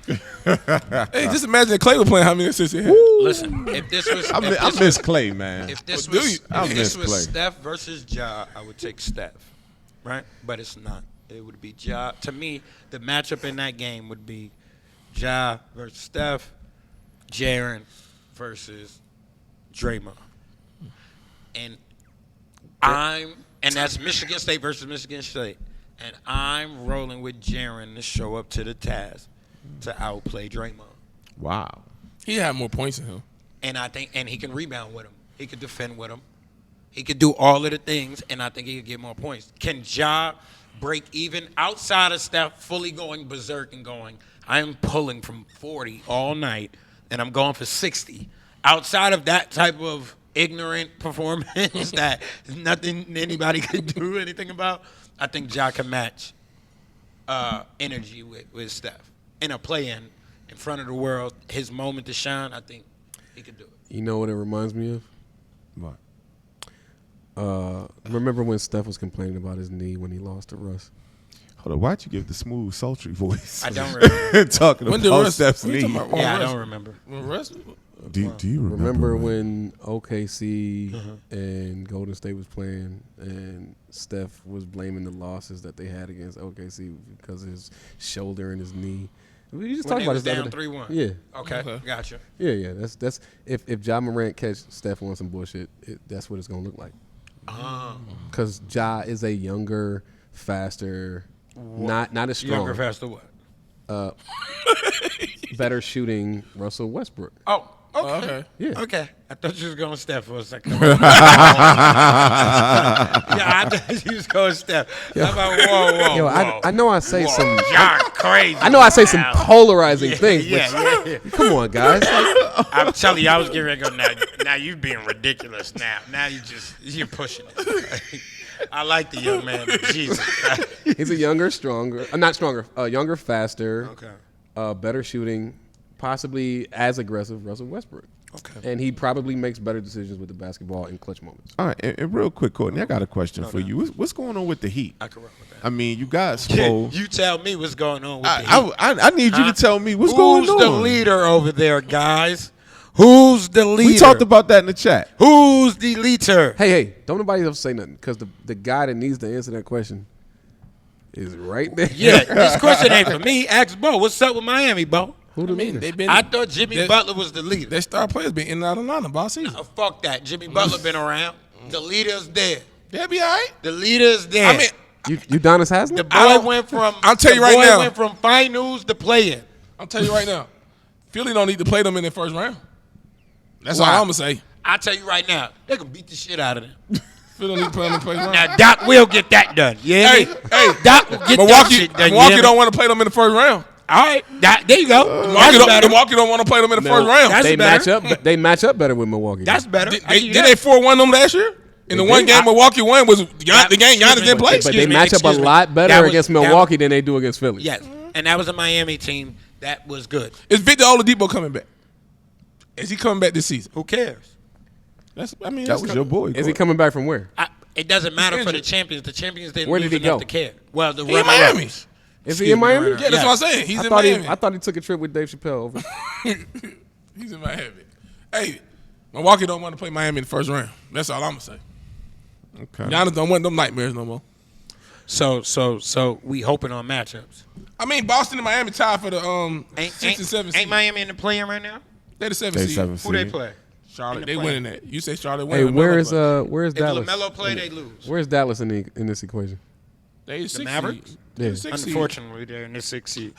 Hey, just imagine if Clay was playing how many assists he had. listen. If this was, I miss Clay, man. if this Well, do was, you? I if miss this was Clay. Steph versus Ja, I would take Steph, right? But it's not. It would be Ja. To me, the matchup in that game would be Ja versus Steph, Jaren versus Draymond, and that's Michigan State versus Michigan State, and I'm rolling with Jaren to show up to the task to outplay Draymond. Wow. He had more points than him. And I think, and he can rebound with him. He could defend with him. He could do all of the things, and I think he could get more points. Can Ja break even outside of Steph fully going berserk and going, I'm pulling from 40 all night, and I'm going for 60. Outside of that type of ignorant performance that nothing anybody could do anything about, I think Ja can match energy with Steph. In a play-in, in front of the world, his moment to shine, I think he could do it. You know what it reminds me of? What? Remember when Steph was complaining about his knee when he lost to Russ? Hold on, why'd you give the smooth, sultry voice? I don't remember. Talking When did about Russ? Steph's What you knee. talking about? Yeah, I Russ- don't remember. when Russ- Do you Remember when OKC and Golden State was playing, and Steph was blaming the losses that they had against OKC because of his shoulder and his knee. We just When talked they about was this the down other day. 3-1. Yeah, Okay, gotcha. yeah. That's if Ja Morant catch Steph on some bullshit, that's what it's gonna look like. Because Ja is a younger, faster, not as strong, Younger, faster, what? better shooting Russell Westbrook. Oh, Oh, okay. okay. Yeah. Okay. I thought you was going Steph for a second. Yeah, I thought you was going Steph. I'm like, whoa. Yo, I know I say some. Y'all crazy. I know I say some now. polarizing things, but Yeah. come on, guys. Like, I'm telling you, I was getting ready to go. Now you're being ridiculous. Now you're pushing it. I like the young man, but Jesus. he's a younger, stronger, not stronger, younger, faster, Okay. better shooting, possibly as aggressive Russell Westbrook. Okay. And he probably makes better decisions with the basketball in clutch moments. All right, and real quick, Courtney, I got a question for you. What's going on with the Heat? I can rock with that. I mean, you got Spo. You tell me what's going on with the Heat. I need you to tell me what's going on. Who's the leader over there, guys? Who's the leader? We talked about that in the chat. Who's the leader? Hey, don't nobody else say nothing because the guy that needs to answer that question is right there. Yeah, this question ain't for me. Ask Bo. What's up with Miami, Bo? Who the leader? They've been. I thought Jimmy They- Butler was the leader. Their star players been in and out of Atlanta all season. Oh, fuck that. Jimmy Butler been around. The leader's there. They'll be all right. The leader's there. I mean, You Udonis Haslam? the I boy don't- went from. I'll tell you the right boy now. went from finals to play-in. I'll tell you right now, Philly don't need to play them in the first round. That's Why? all I'm gonna say. I tell you right now, they can beat the shit out of them. Philly don't need to play them in the first round. Now Doc will get that done. Yeah. Hey, Doc will get that Milwaukee, shit done. Milwaukee yeah, don't want to play them in the first round. All right. There you go. Milwaukee don't want to play them in the first round. That's They better. match up better with Milwaukee. That's better. Did I give you they that. 4-1 them last year? In the one game Milwaukee won was the game Giannis didn't play. but they match up a lot better That was- against Milwaukee than they do against Philly. Yes, and that was a Miami team that was good. Is Victor Oladipo coming back? Is he coming back this season? Who cares? That was your boy. Is he coming back from where? It doesn't matter for the injured. champions. The champions didn't Where lose did he enough go? to care. Well, the He in Miami. Is Excuse he in me, Miami? Runner. Yeah, that's Yes. what I'm saying. He's I in thought Miami. I thought he took a trip with Dave Chappelle over. He's in Miami. Hey, Milwaukee don't want to play Miami in the first round. That's all I'm gonna say. Okay. Giannis don't want them nightmares no more. So we hoping on matchups. I mean, Boston and Miami tied for the Ain't 6 and 7 seed. ain't Miami in the play-in right now? They're the 7 They seed. 7 Who they seed. play? Charlotte, in they the winning that. You say Charlotte Hey, winning. where's LaMelo play. Dallas? If LaMelo play, they lose. Where's Dallas in this equation? They the 6 Mavericks? seed. Yeah. They the 6 seed. Unfortunately, they're in the 6th seed.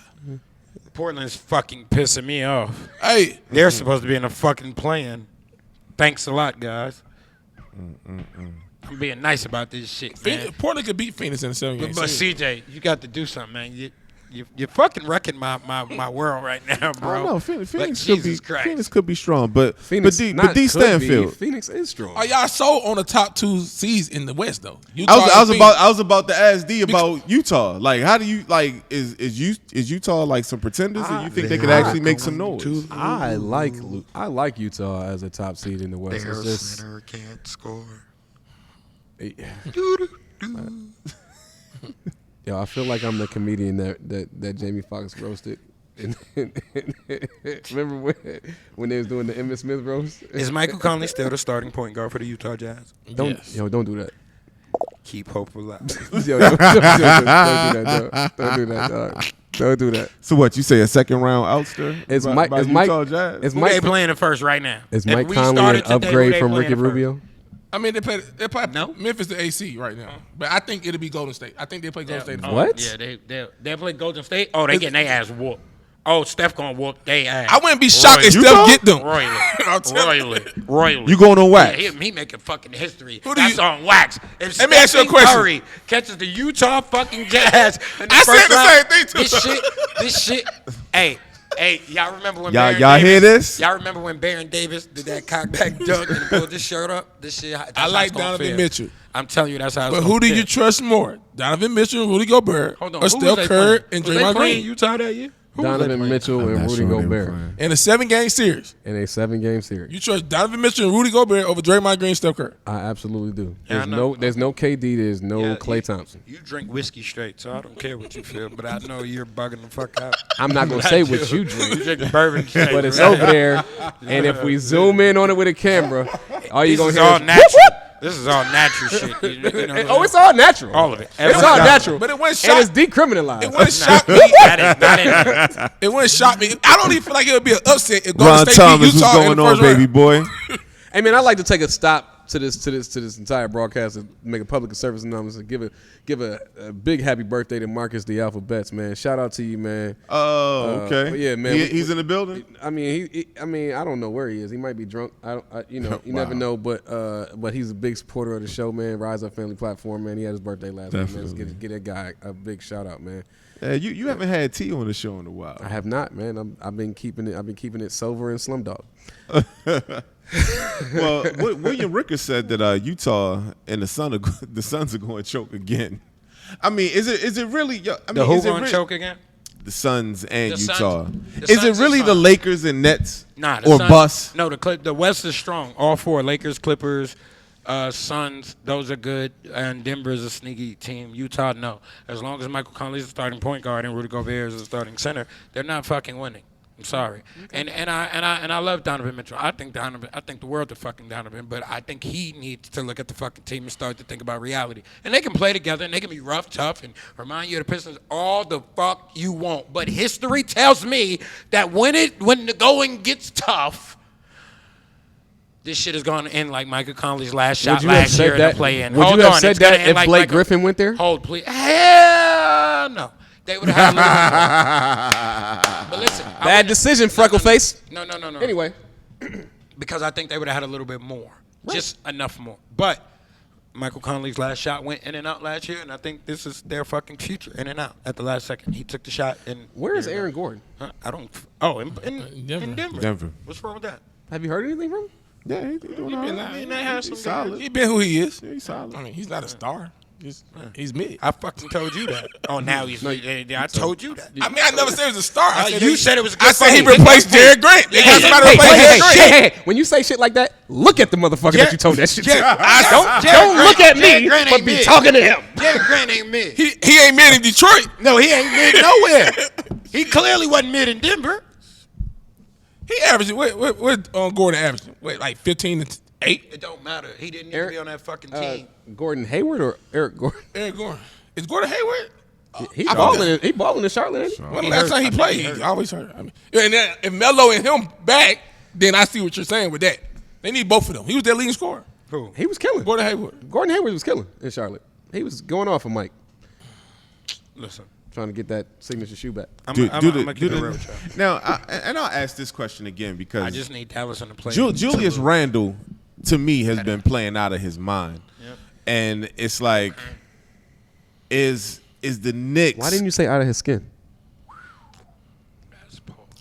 Portland's fucking pissing me off. Hey, They're supposed to be in a fucking play-in. Thanks a lot, guys. I'm being nice about this shit, man. Portland could beat Phoenix in the 7 game But series. CJ, you got to do something, man. You're fucking wrecking my world right now, I bro. don't know. Phoenix Like, could be Jesus Christ. Phoenix could be strong, but Phoenix, but not D could be. Stanfield. Phoenix is strong. Are y'all so on the top 2 seeds in the West though? Utah I and was about to ask D about Utah. Like, how do you like is Utah like some pretenders, and you think they could actually make some noise? I like Utah as a top seed in the West. It's just, center can't score. yo, I feel like I'm the comedian that Jamie Foxx roasted. Remember when they was doing the Emmitt Smith roast? Is Michael Conley still the starting point guard for the Utah Jazz? Don't Yes. don't do that. Keep hope alive. Yo, don't do that, dog. Don't do that, dog. Don't do that. So what you say? A second round outster? Is by- Mike? by Is Mike? Utah Jazz? Is Who they Mike? playing the first right now? Is If Mike we Conley started an today, who upgrade they from playing Ricky the first? Rubio? I mean, they play No. Memphis the AC right now, but I think it'll be Golden State. I think they play Golden State. Oh, What? Yeah, they play Golden State. Oh, they getting their ass whooped. Oh, Steph gonna whoop their ass. I wouldn't be shocked if Utah? Steph get them. I'm telling you. Royally. You going on wax? Yeah, he making fucking history. Who do That's you- on wax. If Let me ask you a Stephen question. Curry catches the Utah fucking Jazz in the I first said the round, same thing, too. This shit. Hey, y'all remember when Y'all Baron hear Davis, this? Y'all remember when Baron Davis did that cockback dunk and pulled his shirt up? This shit. That's I how like it's gonna Donovan feel. Mitchell. I'm telling you, that's how. It's But gonna who do feel. you trust more, Donovan Mitchell, Rudy Gobert, Hold on, or who was Steph they Curry playing? and Was they Draymond playing Green? Utah that year? Donovan Mitchell I'm and not Rudy sure they were Gobert playing. In a 7-game series, in a 7-game series. you trust Donovan Mitchell and Rudy Gobert over Draymond Green, Steph Curry? I absolutely do. Yeah, I There's know. there's no KD, there's no Yeah, Klay Thompson. You drink whiskey straight, so I don't care what you feel, but I know you're bugging the fuck out. I'm not gonna say what you drink, You drink the bourbon straight. but it's over there. And if we zoom in on it with a camera, all you This gonna is hear all is natural. This is all natural shit. You know, oh, it's all natural. all of it. It's all natural. But it wouldn't And shock. it's decriminalized. It wouldn't shock me. That is not in It wouldn't shock me. I don't even feel like it would be an upset if Ron Golden State beat Thomas, what's Utah in going the on, first baby round. boy? Hey man, I'd like to take a stop to this entire broadcast and make a public service announcement and give a big happy birthday to Marcus the Alphabets, man. Shout out to you, man. Oh, okay. but yeah, man, He's in the building. I mean, I don't know where he is. He might be drunk. You never know. But he's a big supporter of the show, man. Rise Up Family platform, man. He had his birthday last week, man. Let's get that guy a big shout out, man. You haven't had T on the show in a while. I have not, man. I've been keeping it sober and Slumdog. Well, William Rickard said that Utah and the Suns are going to choke again. I mean, is it really? I mean, who is it going to really, choke again? The Suns and The Utah. Suns- the Is it Suns really is the fine. Lakers and Nets Nah, or Suns, bust? No, the West is strong. All four: Lakers, Clippers, Suns. Those are good. And Denver is a sneaky team. Utah, no. As long as Michael Conley's the starting point guard and Rudy Gobert is the starting center, they're not fucking winning. I'm sorry. And I love Donovan Mitchell. I think the world of fucking Donovan, but I think he needs to look at the fucking team and start to think about reality. And they can play together and they can be rough, tough, and remind you of the Pistons all the fuck you want. But history tells me that when the going gets tough, this shit is going to end like Michael Conley's last shot last year in the play-in. Would you have said that if Blake Griffin went there? Hold, please. Hell no. They would have had a little bit more. But listen. Bad decision, freckle face. No. Anyway, Because I think they would have had a little bit more. Just enough more. But Michael Conley's last shot went in and out last year, and I think this is their fucking future, in and out at the last second. He took the shot. And where is Aaron Gordon? Huh? I don't. Oh, in Denver. Denver. What's wrong with that? Have you heard anything from him? Yeah, he's doing all right. He's solid. He been who he is. Yeah, he's solid. I mean, he's not a star. He's mid. I fucking told you that. Oh, now he's. I told you that. I mean, I never said he was a star. I said you said it was a good I said he fight. replaced Jared Grant. They got somebody to replace Jared Grant. When you say shit like that, look at the motherfucker that you told that shit to. Don't look at me, but be talking to him. Jared Grant ain't mid. He ain't mid in Detroit. No, he ain't mid nowhere. He clearly wasn't mid in Denver. He averaged what Gordon averaging? Wait, like 15 to 8. It don't matter. He didn't need to be on that fucking team. Gordon Hayward or Eric Gordon? Eric Gordon. Is Gordon Hayward? He balling. He balling in Charlotte. Ain't he? When the last time he played, he always hurt. I mean, and then if Melo and him back, then I see what you're saying with that. They need both of them. He was their leading scorer. Who? He was killing. Gordon Hayward. Gordon Hayward was killing in Charlotte. He was going off of Mike, Listen. trying to get that signature shoe back. I'm going to keep it real with y'all. Now, I'll ask this question again because I just need Dallas on the play. Julius Randle, to me, has been playing out of his mind. Yep. And it's like, is the Knicks? Why didn't you say out of his skin?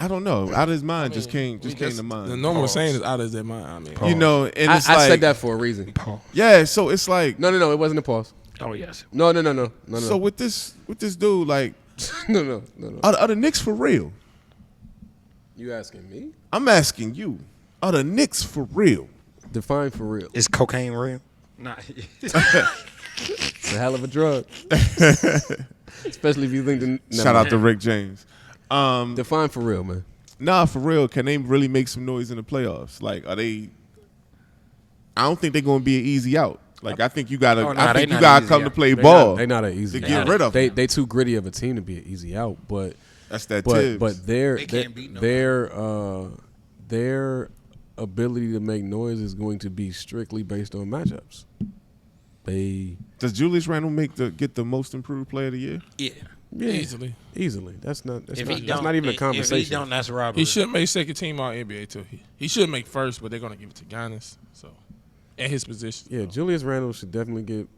I don't know. Out of his mind just came to mind. The normal saying is out of their mind. I mean, You know, and it's I like, said that for a reason. yeah. So it's like, No, it wasn't a pause. Oh, yes. No. so with this dude, like, No. are the Knicks for real? You asking me? I'm asking you, are the Knicks for real? Define for real. Is cocaine real? Nah. It's a hell of a drug. Especially if you think the Shout out to Rick James. Define for real, man. Nah, for real. Can they really make some noise in the playoffs? Like, are they? I don't think they're gonna be an easy out. Like, I think you gotta. Oh, nah, I think they you not gotta easy come to out. play ball. They're not an easy. To get rid of them. They too gritty of a team to be an easy out. But That's that Tibbs. but They can't beat nobody. their ability to make noise is going to be strictly based on matchups. Does Julius Randle get the most improved player of the year? Yeah. easily. That's not If he that's not even a If conversation. he don't, that's robbery. He should make second team all NBA too. He should make first, but they're gonna give it to Giannis. So at his position. Yeah, Julius Randle should definitely get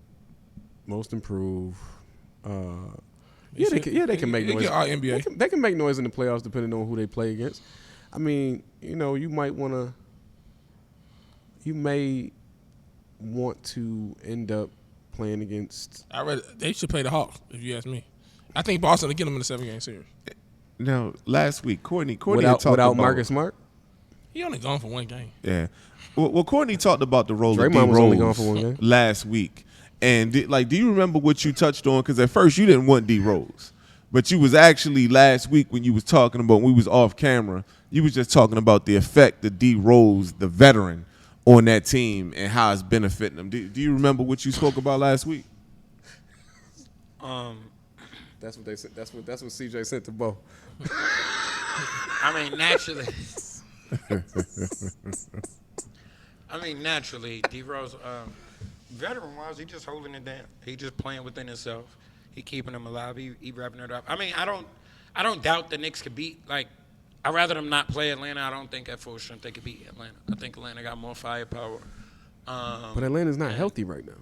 most improved. They can make They noise. get all NBA. They can make noise in the playoffs depending on who they play against. I mean, you may want to end up playing against. They should play the Hawks if you ask me. I think Boston will get them in the 7-game series. Now, last week, Courtney had talked without about Marcus Smart. He only gone for one game. Yeah. Well, Courtney talked about the role of Draymond D was only Rose gone for one game. last week. And do you remember what you touched on? Because at first you didn't want D Rose, but you was actually last week when you was talking about, when we was off camera, you was just talking about the effect of D Rose, the veteran, on that team and how it's benefiting them. Do you remember what you spoke about last week? That's what they said. That's what CJ said to Bo. I mean, naturally. D Rose, veteran-wise, he just holding it down. He just playing within himself. He keeping them alive. He wrapping it up. I mean, I don't doubt the Knicks could beat. Like, I'd rather them not play Atlanta. I don't think at full strength they could beat Atlanta. I think Atlanta got more firepower. But Atlanta's not healthy right now.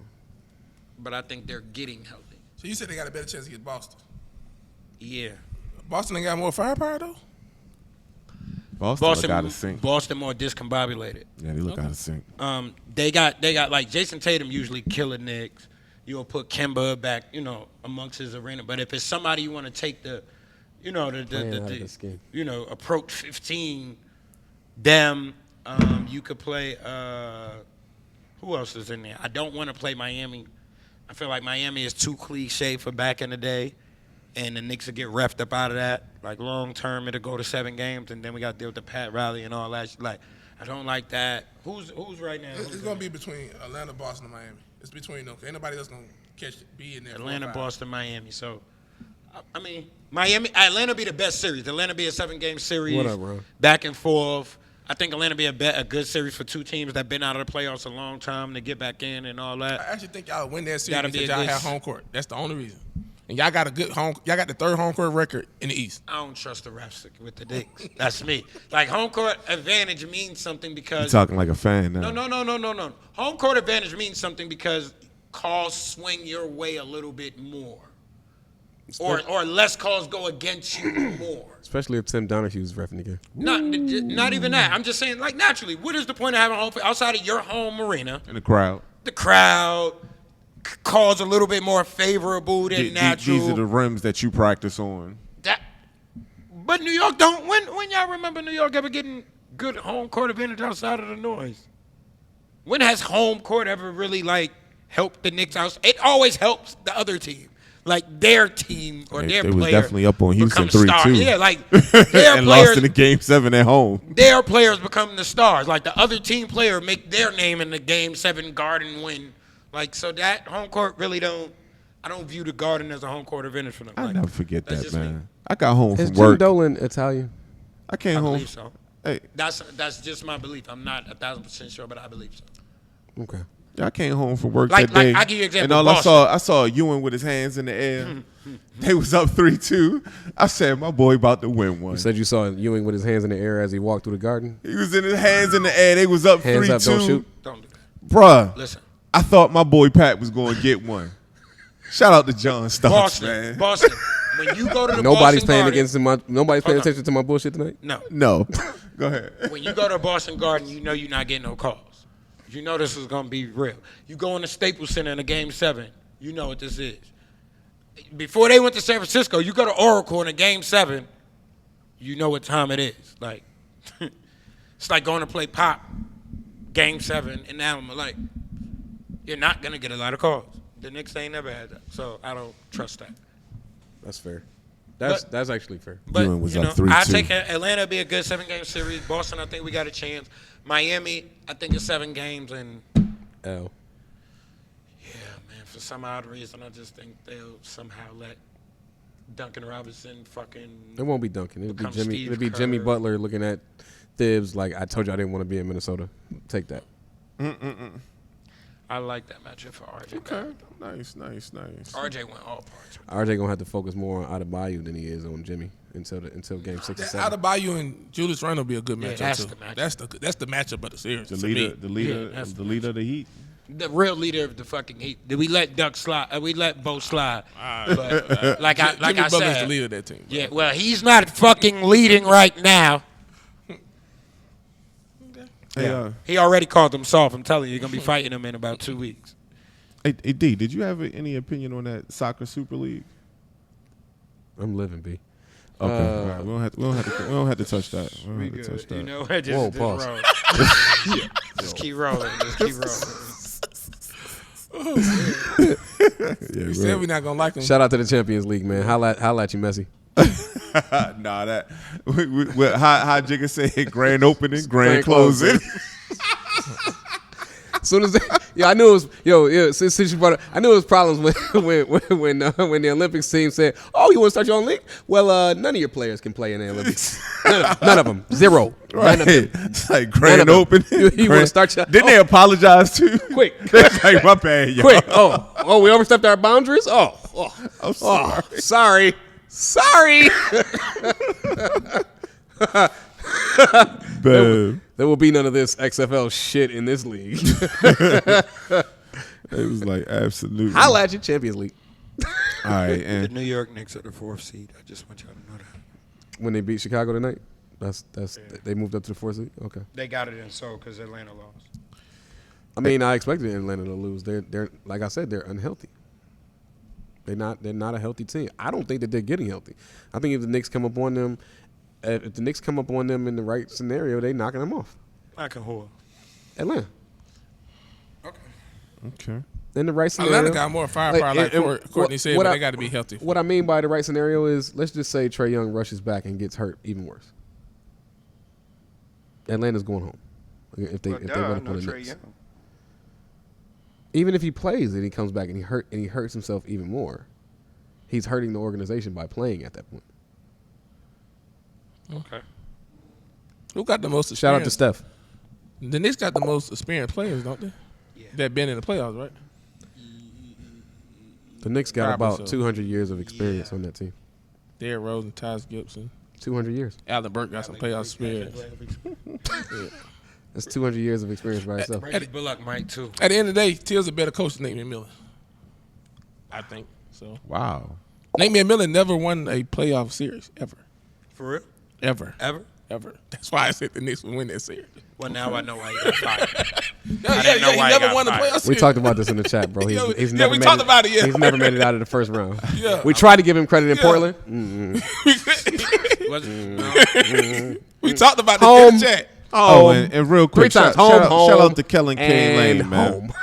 But I think they're getting healthy. So you said they got a better chance to get Boston. Yeah. Boston ain't got more firepower though. Boston look out of sync. Boston more discombobulated. Yeah, they look out of sync. They got like Jason Tatum usually killing Knicks. You'll put Kemba back, amongst his arena. But if it's somebody you want to take the approach 15, them, you could play. Who else is in there? I don't want to play Miami. I feel like Miami is too cliche for back in the day, and the Knicks will get reffed up out of that. Like long term, it'll go to 7 games, and then we got to deal with the Pat Riley and all that. Like, I don't like that. Who's right now? It's gonna be between Atlanta, Boston, and Miami. It's between them. Ain't nobody else gonna be in there. Atlanta, Boston, Miami. So, I mean, Atlanta be the best series. Atlanta be a 7-game series. What up, bro? Back and forth. I think Atlanta be a good series for two teams that been out of the playoffs a long time to get back in and all that. I actually think y'all win that series Gotta be because a y'all good have home court. That's the only reason. And y'all got a good home. Y'all got the 3rd home court record in the East. I don't trust the refs with the Knicks. That's me. Like, home court advantage means something because You're talking like a fan now. No. Home court advantage means something because calls swing your way a little bit more. Or less calls go against you more. Especially if Tim Donahue's reffing the game. Not even that. I'm just saying, like, naturally, what is the point of having home outside of your home arena? In the crowd. The crowd calls a little bit more favorable than natural. These are the rims that you practice on. But New York don't. When y'all remember New York ever getting good home court advantage outside of the noise? When has home court ever really, like, helped the Knicks out? It always helps the other team. Like, their team or their player. They was definitely up on Houston become 3-2. stars. Yeah, like, their and players. lost in the Game 7 at home. Their players become the stars. Like, the other team player make their name in the Game 7 Garden win. Like, so that home court really don't. I don't view the Garden as a home court advantage for them. I'll like, never forget that's that, just me. man. I got home Is from Jim work. Dolan Italian? I came I home. believe so. Hey, That's just my belief. I'm not 1,000% sure, but I believe so. Okay. I came home from work Like- that day, I'll give you an example. and all Boston. I saw Ewing with his hands in the air. They was up 3-2. I said, my boy about to win one. You said you saw Ewing with his hands in the air as he walked through the garden. He was in his hands in the air. They was up 3-2. Hands up, don't shoot. Don't do that. Bruh, Listen. I thought my boy Pat was going to get one. Shout out to John Starks, man. Boston. When you go to the Nobody's Boston paying Garden, Nobody's paying Hold on. attention to my bullshit tonight. No. No. Go ahead. When you go to Boston Garden, you know you're not getting no calls. You know this is going to be real. You go in the Staples Center in a Game 7, you know what this is. Before they went to San Francisco, you go to Oracle in a Game 7, you know what time it is. Like, it's like going to play Pop, Game 7 in Alamo. Like, you're not going to get a lot of calls. The Knicks ain't never had that, so I don't trust that. That's fair. That's actually fair. But, Ewing was you up know, 3-2. I take Atlanta be a good 7-game series. Boston, I think we got a chance. Miami, I think it's 7 games. And, L. yeah, man, for some odd reason, I just think they'll somehow let Duncan Robinson fucking. It won't be Duncan. It'll be Become Jimmy. Steve It'll be Jimmy Kerr. Butler looking at Thibs like, I told you I didn't want to be in Minnesota. Take that. I like that matchup for RJ. Okay. Nice. RJ went all parts. RJ gonna have to focus more on Adebayo than he is on Jimmy until game 6 or 7. Adebayo and Julius Randle will be a good Yeah, matchup that's too. the matchup. That's the matchup of the series. The to leader, me. the leader, Yeah, that's the leader of the Heat. The real leader of the fucking Heat. Did we let Duck slide? We let Bo slide. But like I Jimmy Butler's said, the leader of that team. Bro. yeah. Well, he's not fucking leading right now. Hey, He already called him soft. I'm telling you, you're gonna be fighting him in about 2 weeks. hey, D, did you have any opinion on that soccer Super League? I'm living, B. Okay. All right. We don't have to touch that. We don't have to touch that. You know what? Just, Whoa, just pause. roll. Just keep rolling. Just keep rolling. We said we're not gonna like him. Shout out to the Champions League, man. Holla at you, Messi. Nah, that how Jigga said grand opening, grand closing. Soon as I knew it was since you brought it, I knew it was problems when the Olympics team said, "Oh, you want to start your own league?" Well, none of your players can play in the Olympics. None of them. Zero. Right. None of them. It's like grand None of opening. them. You want to start your? Didn't they apologize too? Quick. That's like my bad, y'all. Quick. Oh, we overstepped our boundaries. I'm sorry. Sorry. Bam. There will be none of this XFL shit in this league. It was like absolutely. Holla at you, Champions League. All right, The and New York Knicks are the 4th seed. I just want y'all to know that. When they beat Chicago tonight, they moved up to the 4th seed. Okay. They got it in Seoul because Atlanta lost. I mean, I expected Atlanta to lose. They're like I said, they're unhealthy. They're not a healthy team. I don't think that they're getting healthy. I think if the Knicks come up on them, in the right scenario, they knocking them off. Like a whore. Atlanta. okay. In the right scenario. Atlanta got more firepower, like Courtney said, but they got to be healthy. What I mean by the right scenario is, let's just say Trae Young rushes back and gets hurt even worse. Atlanta's going home if they run up on the Knicks. Even if he plays and he comes back and he hurts himself even more, he's hurting the organization by playing at that point. Okay. Who got the most experience? Shout out to Steph. The Knicks got the most experienced players, don't they? Yeah. That been in the playoffs, right? The Knicks got Probably about so. 200 years of experience on that team. Derrick Rose and Tyrese Gibson. 200 years. Allen Burke got some playoff experience. That's 200 years of experience by itself. Brady Bullock might too. At the end of the day, Till's a better coach than Nate McMillan. I think so. Wow. Nate McMillan never won a playoff series ever. For real? Ever. Ever? Ever. That's why I said the Knicks would win that series. Well, now I know why he got fired. Yeah, didn't know why he he never got won a fired. playoff We series. talked about this in the chat, bro. He's never we made talked about it, yeah. He's never made it out of the first round. Yeah. We tried to give him credit in Yeah. Portland. We talked about Home. this in the chat. Oh, and real quick, 3 times. shout Home, out to Kellen K. and Lane, man. home.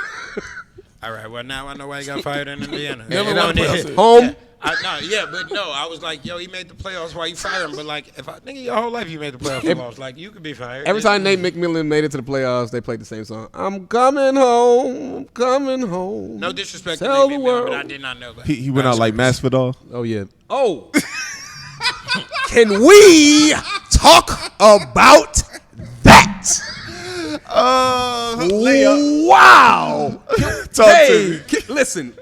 All right. Well, now I know why he got fired in Indiana. Never You won know, a playoff yeah. series. Home. I was like, yo, he made the playoffs. Why you fire him? But like, if nigga, your whole life you made the playoffs, you lost. Like, you could be fired. Every time Nate McMillan made it to the playoffs, they played the same song. I'm coming home. I'm coming home. No disrespect Tell to the Nate McMillan, world. but I did not know that. He went out like Masvidal. Oh, yeah. Oh. Can we talk about that? Wow. Talk Hey, to me. listen.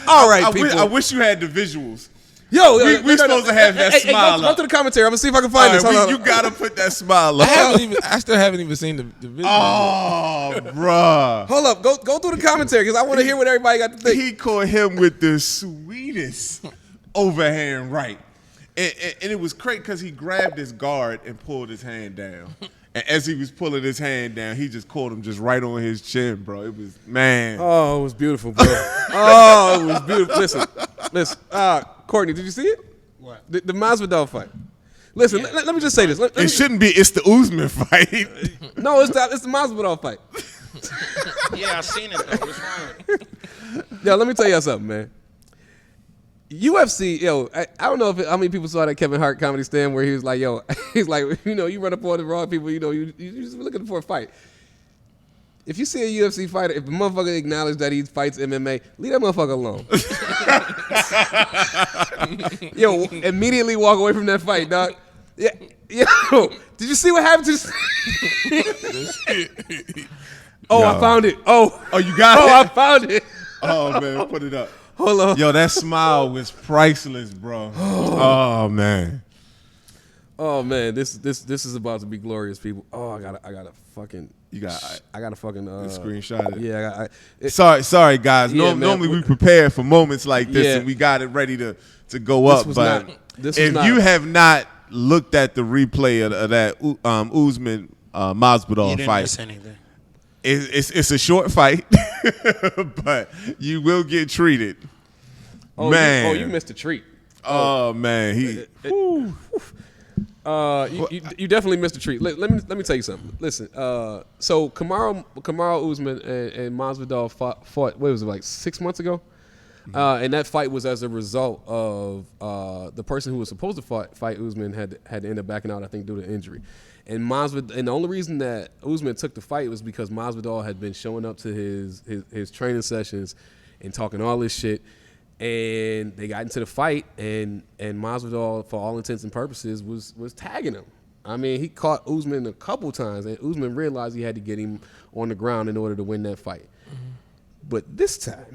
All right, people. I wish you had the visuals. Yo, we supposed to have that smile Go up. to the commentary. I'm gonna see if I can find All this. right, Hold on. you gotta put that smile I up. still haven't even seen the video. Oh, bruh. Hold up. Go through the commentary because I want to hear what everybody got to think. He caught him with the sweetest overhand right. And it was great because he grabbed his guard and pulled his hand down. And as he was pulling his hand down, he just caught him just right on his chin, bro. It was, man. Oh, it was beautiful, bro. Oh, it was beautiful. Listen. Courtney, did you see it? What? The Masvidal fight. Listen, let me just say this. It shouldn't be. It's the Usman fight. No, it's the Masvidal fight. Yeah, I seen it though. What's wrong with it? Yo, let me tell y'all something, man. UFC, yo, I don't know how many people saw that Kevin Hart comedy stand where he was like, yo, he's like, you run up on the wrong people, you just looking for a fight. If you see a UFC fighter, if a motherfucker acknowledge that he fights MMA, leave that motherfucker alone. Yo, immediately walk away from that fight, dog. Yeah, yo, did you see what happened to? Oh, Yo. I found it. Oh, You got oh, it? I found it. Oh, man, put it up. Hold on. Yo, that smile was priceless, bro. Oh, man. Oh man, this is about to be glorious, people. Oh, I gotta fucking. I gotta fucking Screenshot it. Yeah, Sorry, guys. Yeah, man. Normally we prepare for moments like this, Yeah. and we got it ready to go This up. was But this was if not- you have not looked at the replay of that Usman Masvidal You didn't fight, miss anything. it's a short fight, but you will get treated. Oh, Man, you missed a treat. Oh man, he. You definitely missed a treat. Let me tell you something. Listen, so Kamaru Usman and Masvidal fought. What was it, like 6 months ago? And that fight was as a result of the person who was supposed to fight Usman had to end up backing out, I think, due to injury. And the only reason that Usman took the fight was because Masvidal had been showing up to his training sessions and talking all this shit. And they got into the fight, and Masvidal, for all intents and purposes, was tagging him. I mean, he caught Usman a couple times, and Usman realized he had to get him on the ground in order to win that fight. But this time,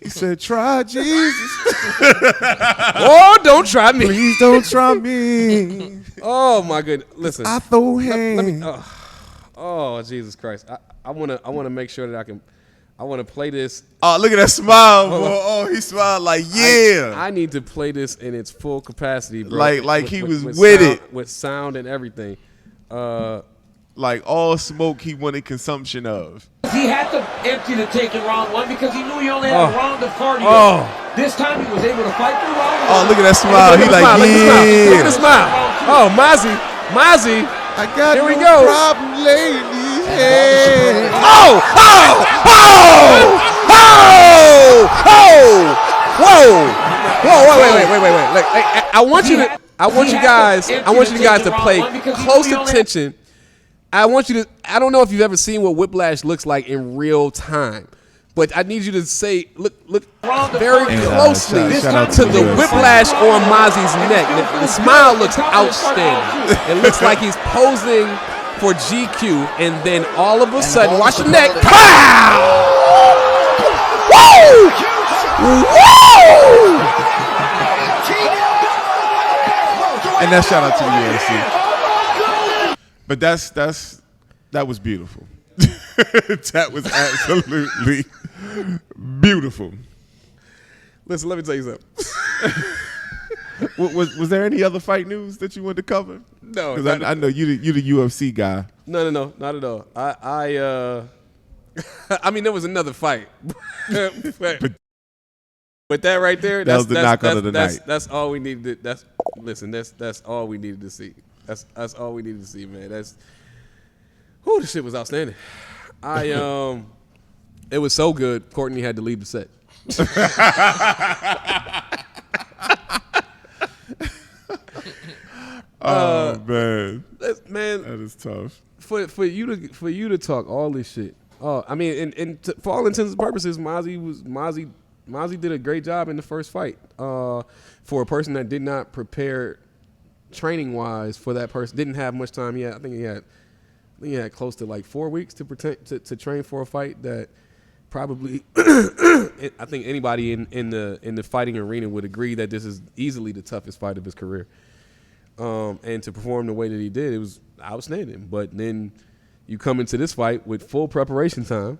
He said, "Try Jesus, oh, don't try me. please don't try me. Oh my goodness. Listen, I throw hands." oh Jesus Christ. I wanna make sure that I want to play this. Oh, look at that smile, boy. Oh, he smiled like, yeah. I need to play this in its full capacity, bro. Like he was with sound, it. with sound and everything. Like all smoke he wanted consumption of. He had to empty the tank in round one because he knew he only had a round of cardio. Oh. This time he was able to fight through round one. Oh, look at that smile. He like, Look at the yeah. smile. Oh, Mozzie. I got Here we no go. problem lately. Yeah. Oh! Whoa! Wait. Like, I want you guys to pay close attention. I don't know if you've ever seen what whiplash looks like in real time, but I need you to look very closely shout out to to the UFC. whiplash on Mozzie's neck. The smile looks outstanding. It looks like he's posing for GQ, and then all of a sudden, watch the neck. Pow! Woo! Woo! And that shout out to the UFC. But that was beautiful. That was absolutely beautiful. Listen, let me tell you something. Was there any other fight news that you wanted to cover? No, because I know you the UFC guy. No, not at all. I mean, there was another fight, but that right there, That was the knockout of the night. That's all we needed. That's all we needed to see. That's all we needed to see, man. This shit was outstanding. It was so good. Courtney had to leave the set. Oh man, that is tough. For you to talk all this shit. Oh, I mean, for all intents and purposes, Mozzie did a great job in the first fight. For a person that did not prepare training wise for that person, didn't have much time yet. I think he had close to like 4 weeks to train for a fight that probably I think anybody in the fighting arena would agree that this is easily the toughest fight of his career. And to perform the way that he did, it was outstanding. But then you come into this fight with full preparation time.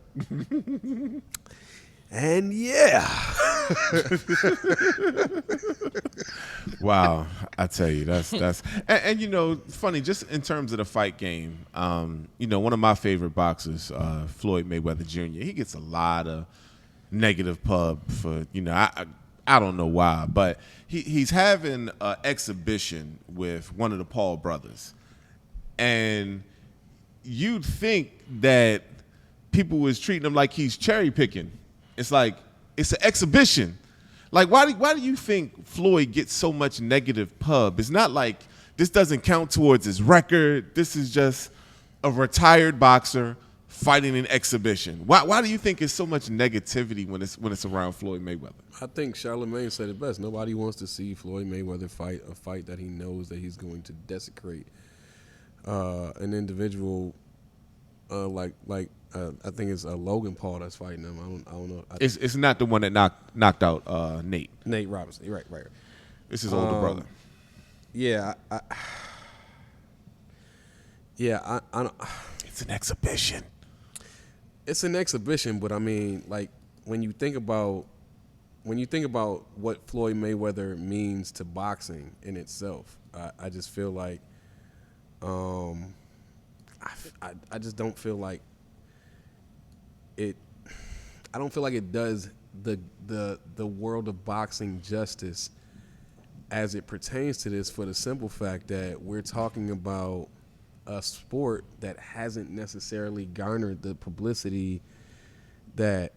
And yeah. Wow, I tell you, that's and you know, funny, just in terms of the fight game, you know, one of my favorite boxers, Floyd Mayweather Jr., he gets a lot of negative pub for, you know, I don't know why, but he's having an exhibition with one of the Paul brothers, and you'd think that people was treating him like he's cherry picking. It's like it's an exhibition. Like why do you think Floyd gets so much negative pub? It's not like this doesn't count towards his record. This is just a retired boxer fighting an exhibition. Why do you think it's so much negativity when it's around Floyd Mayweather? I think Charlamagne said it best. Nobody wants to see Floyd Mayweather fight a fight that he knows that he's going to desecrate an individual I think it's Logan Paul that's fighting him. I don't know. It's not the one that knocked out Nate. Nate Robinson. You're right. It's his older brother. Yeah. I don't. It's an exhibition. It's an exhibition, but I mean, like when you think about what Floyd Mayweather means to boxing in itself, I just feel like, I just don't feel like it. I don't feel like it does the world of boxing justice as it pertains to this, for the simple fact that we're talking about a sport that hasn't necessarily garnered the publicity that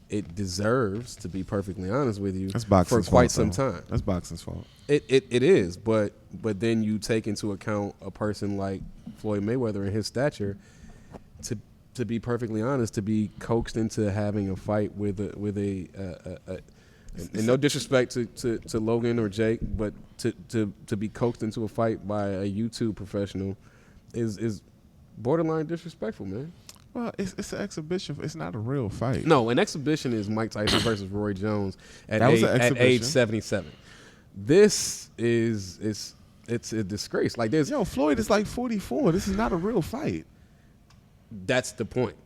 it deserves, to be perfectly honest with you, That's boxing's for quite fault, some though. time. That's boxing's fault. It is, but then you take into account a person like Floyd Mayweather and his stature. To be perfectly honest, to be coaxed into having a fight with a and no disrespect to Logan or Jake, but to be coaxed into a fight by a YouTube professional is borderline disrespectful, man. Well, it's an exhibition. It's not a real fight. No, an exhibition is Mike Tyson versus Roy Jones at That was an at age exhibition. 77. This it's a disgrace. Like there's Yo, Floyd is like 44. This is not a real fight. that's the point.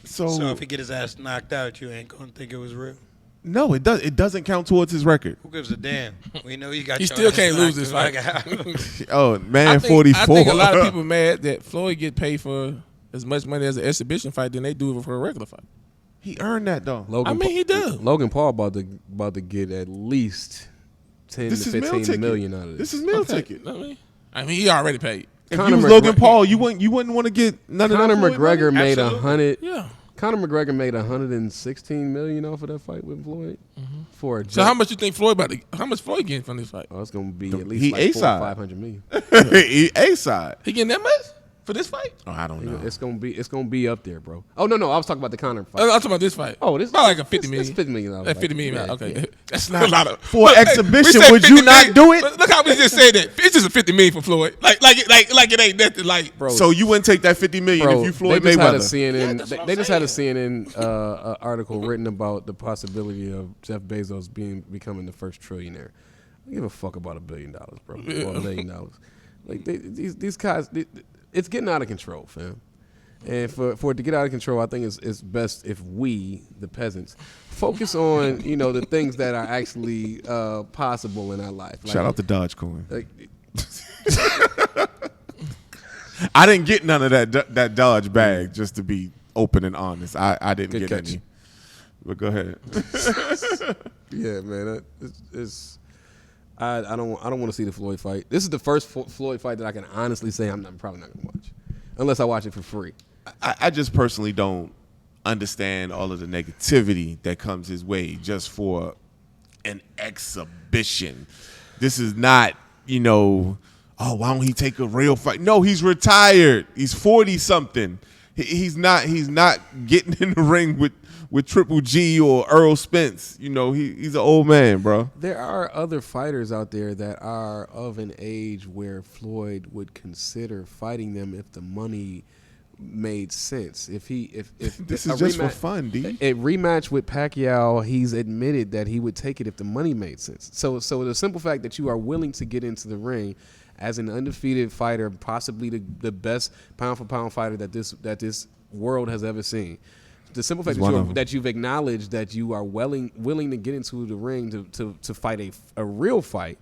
So if he get his ass knocked out, you ain't gonna think it was real. No, it does. It doesn't count towards his record. Who gives a damn? We know you got. He your still ass can't lose knocked this fight. out. Oh man, I think 44. I think a lot of people mad that Floyd get paid for as much money as an exhibition fight than they do for a regular fight. He earned that though. Logan, I mean, he does. Logan Paul about to get at least 10 This to is meal 15 ticket. million out of This this. is meal Okay. ticket. I mean, he already paid. If Conor you was McGregor- Logan Paul, you wouldn't want to get none of Conor that. Floyd McGregor money? made Absolutely. 100. Yeah. Conor McGregor made 116 million off of that fight with Floyd for a So how much you think Floyd how much Floyd getting from this fight? Oh, it's gonna be at least He like 400 A-side. or 500 million. He A side. He getting that much for this fight? Oh, I don't know. It's gonna be up there, bro. Oh no, I was talking about the Conor I'm fight. talking about this fight. Oh, this about like a 50 It's million. $50 million. That's 50 million. Yeah, Okay, yeah. that's not a lot of For Look, exhibition, we said would you 50 not million. do it? Look how we just said that. It's just a 50 million for Floyd. Like it ain't nothing. Like Bro, So you wouldn't take that 50 million bro, if you Floyd they just had a Mayweather? CNN. They just had a CNN article written about the possibility of Jeff Bezos becoming the first trillionaire. I don't give a fuck about $1 billion, bro, or $1 million. Like these guys, it's getting out of control, fam. And for it to get out of control, I think it's best if we, the peasants, focus on the things that are actually possible in our life. Like, Shout out to Dogecoin. like, I didn't get none of that Dodge bag, just to be open and honest. I didn't Good get catch. any. But go ahead. yeah, man, I don't want to see the Floyd fight. This is the first Floyd fight that I can honestly say I'm probably not gonna watch, unless I watch it for free. I just personally don't understand all of the negativity that comes his way just for an exhibition. This is not, oh, why don't he take a real fight? No, he's retired. He's 40-something. He's not getting in the ring with Triple G or Earl Spence. He's an old man, bro. There are other fighters out there that are of an age where Floyd would consider fighting them if the money made sense. If This a is just for fun, D. A rematch with Pacquiao, he's admitted that he would take it if the money made sense. So the simple fact that you are willing to get into the ring as an undefeated fighter, possibly the best pound for pound fighter that this world has ever seen. The simple fact that you've acknowledged that you are willing to get into the ring to fight a real fight,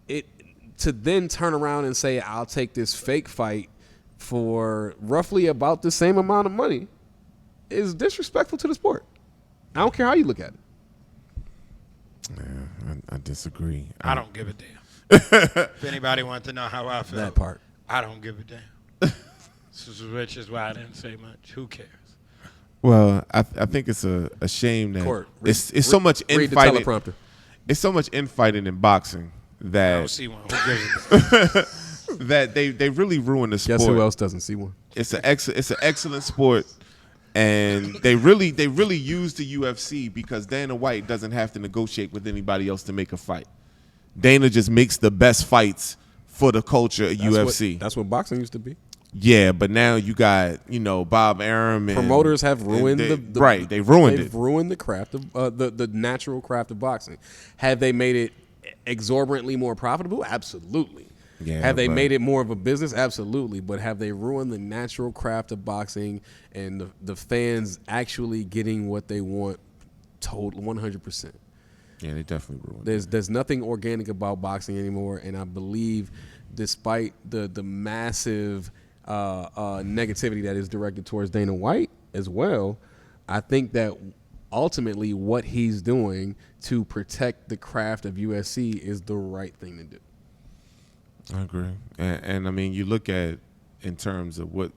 to then turn around and say, I'll take this fake fight for roughly about the same amount of money, is disrespectful to the sport. I don't care how you look at it. Yeah, I disagree. I don't give a damn. If anybody wants to know how I feel, That part. I don't give a damn. Which is why I didn't say much. Who cares? Well, I think it's a shame that Court, it's so much read the infighting. teleprompter. It's so much infighting in boxing I don't that see one. Who gives a damn? that they really ruin the sport. Guess who else doesn't see one? It's an excellent sport, and they really use the UFC because Dana White doesn't have to negotiate with anybody else to make a fight. Dana just makes the best fights for the culture of UFC. That's what boxing used to be. Yeah, but now you got Bob Arum and Promoters have ruined and the right. They ruined they've it. ruined the craft of the natural craft of boxing. Have they made it exorbitantly more profitable? Absolutely. Yeah, have they but- made it more of a business? Absolutely. But have they ruined the natural craft of boxing and the fans actually getting what they want? Total 100%. Yeah, they definitely ruined it. There's nothing organic about boxing anymore, and I believe, despite the massive negativity that is directed towards Dana White as well, I think that ultimately what he's doing to protect the craft of UFC is the right thing to do. I agree. And I mean, you look at in terms of what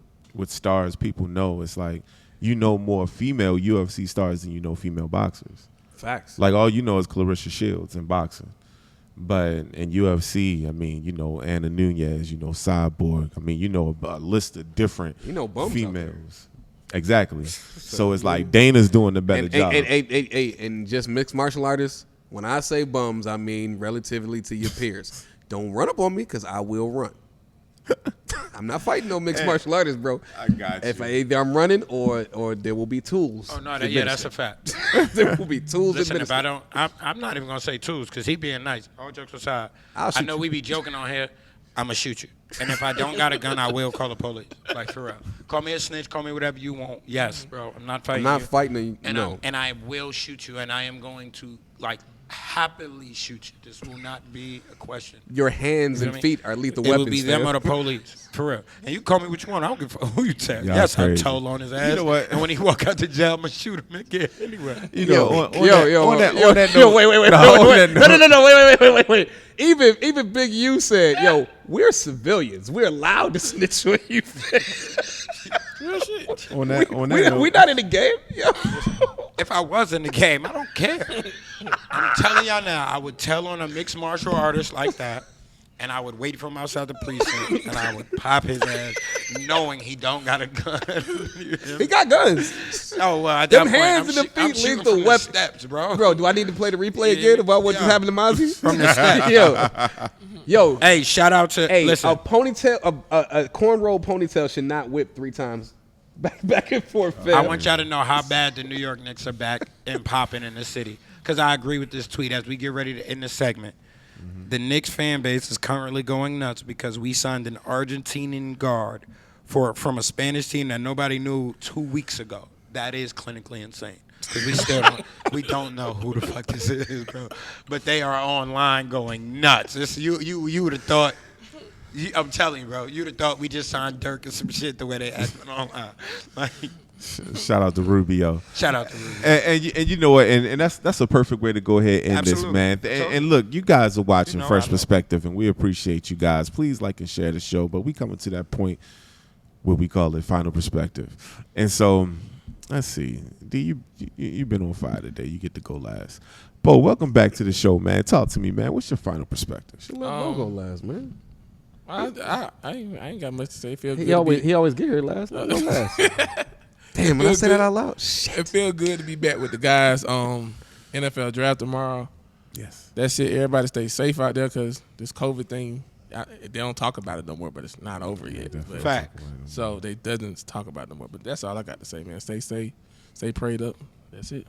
stars people know, it's like you know more female UFC stars than you know female boxers. Facts. Like all you know is Clarissa Shields in boxing. But in UFC, I mean, you know Anna Nunez, you know Cyborg. I mean, you know a list of different bums females. Exactly. So it's like Dana's doing the better job. And just mixed martial artists, when I say bums, I mean relatively to your peers. Don't run up on me because I will run. I'm not fighting no mixed martial artists, bro. I got you. If either I'm running or there will be tools. Oh no, that's a fact. There will be tools. Listen, if I don't, I'm not even gonna say tools because he being nice. All jokes aside, I know we be joking on here. I'ma shoot you, and if I don't got a gun, I will call the police. Like for real, call me a snitch, call me whatever you want. Yes, bro, I'm not fighting. I'm not you. fighting. And I will shoot you, and I am going to happily shoot you. This will not be a question. Your hands and feet are lethal weapons. It will be them or the police, for real. And you call me what you want. I don't give a fuck who you tell. Yes, I'll toll on his ass. You know what? And when he walk out the jail, I'm gonna shoot him again anyway. You know, wait. Wait. Even Big U said, "Yo, we're civilians. We're allowed to snitch when you." We're not in the game. Yo. If I was in the game, I don't care. I'm telling y'all now, I would tell on a mixed martial artist like that, and I would wait for him outside the precinct, and I would pop his ass, knowing he don't got a gun. He got guns. Oh well, at them that hands point, and the I'm feet shooting lethal from the weapons. steps, bro. Bro, do I need to play the replay again about what just happened to Mozzie? From the steps. Yo. Hey, shout out to listen. A ponytail, a cornrow ponytail should not whip 3 times back and forth. Fam. I want y'all to know how bad the New York Knicks are back and popping in the city. Because I agree with this tweet as we get ready to end the segment. Mm-hmm. The Knicks fan base is currently going nuts because we signed an Argentinian guard from a Spanish team that nobody knew 2 weeks ago. That is clinically insane. Because we don't know who the fuck this is, bro. But they are online going nuts. You would have thought. I'm telling you, bro. You'd have thought we just signed Dirk and some shit the way they acting online. Shout out to Rubio. Shout out to Rubio. And you know what? And that's a perfect way to go ahead and end this, man. And look, you guys are watching Fresh Perspective, and we appreciate you guys. Please like and share the show. But we coming to that point where we call it Final Perspective. And so, let's see. D, you've been on fire today. You get to go last. Bo, welcome back to the show, man. Talk to me, man. What's your final perspective? I'll go last, man. I ain't got much to say. Feel good. He always get here last. No last. Damn, when I say that out loud, shit. It feel good to be back with the guys on NFL draft tomorrow. Yes. That's it. Everybody stay safe out there because this COVID thing, they don't talk about it no more, but it's not over yet. Fact. So they doesn't talk about it no more. But that's all I got to say, man. Stay safe. Stay prayed up. That's it.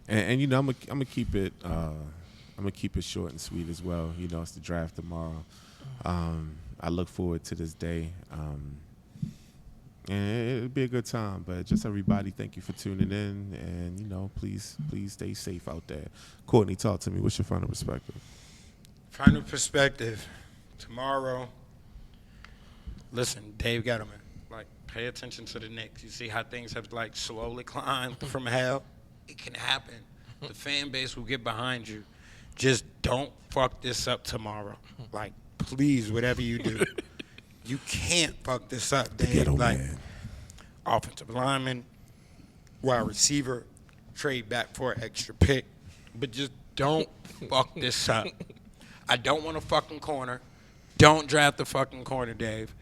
And you know, I'm gonna keep it. I'm gonna keep it short and sweet as well. You know, it's the draft tomorrow. I look forward to this day. And it'll be a good time. But just everybody, thank you for tuning in. And, you know, please stay safe out there. Courtney, talk to me. What's your final perspective? Final perspective. Tomorrow, listen, Dave Gettleman, pay attention to the Knicks. You see how things have, slowly climbed from hell? It can happen. The fan base will get behind you. Just don't fuck this up tomorrow. Please, whatever you do. You can't fuck this up, Dave. Offensive lineman, wide receiver, trade back for an extra pick. But just don't fuck this up. I don't want a fucking corner. Don't draft the fucking corner, Dave.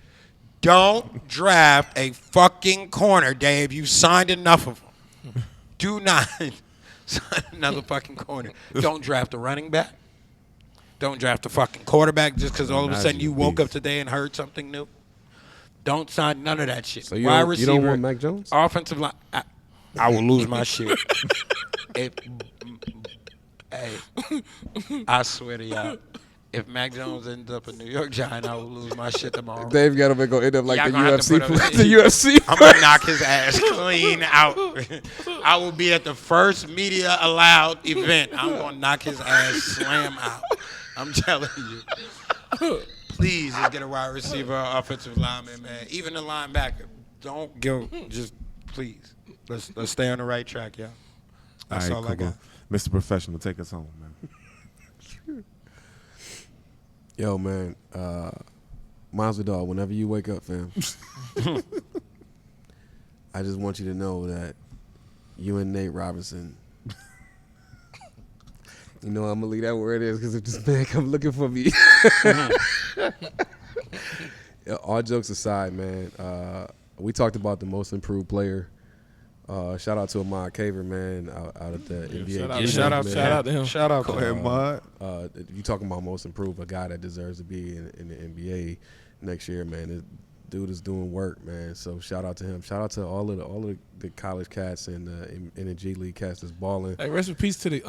Don't draft a fucking corner, Dave. You signed enough of them. Do not sign another fucking corner. Don't draft a running back. Don't draft a fucking quarterback just because all of a sudden you woke up today and heard something new. Don't sign none of that shit. So you don't want Mac Jones? Offensive line. I will lose my shit. Hey, I swear to y'all. If Mac Jones ends up a New York Giant, I will lose my shit tomorrow. Dave Gettleman gonna end up like Y'all the gonna have to UFC. put him in. The UFC. I'm gonna knock his ass clean out. I will be at the first media allowed event. I'm gonna knock his ass slam out. I'm telling you. Please just get a wide receiver, offensive lineman, man. Even a linebacker. Don't go. Just please. let's stay on the right track, yeah. That's all I got. Mr. Professional, take us home, man. Yo, man, Masvidal, whenever you wake up, fam, I just want you to know that you and Nate Robinson, you know I'm going to leave that where it is because if this man come looking for me. All jokes aside, man, we talked about the most improved player. Shout out to Ahmad Caver, man, out at the NBA. Shout out to him. Shout out Go ahead, Mud. You talking about most improved, a guy that deserves to be in the NBA next year, man. This dude is doing work, man. So shout out to him. Shout out to all of the college cats and the G League cats that's balling. Hey, rest in peace to the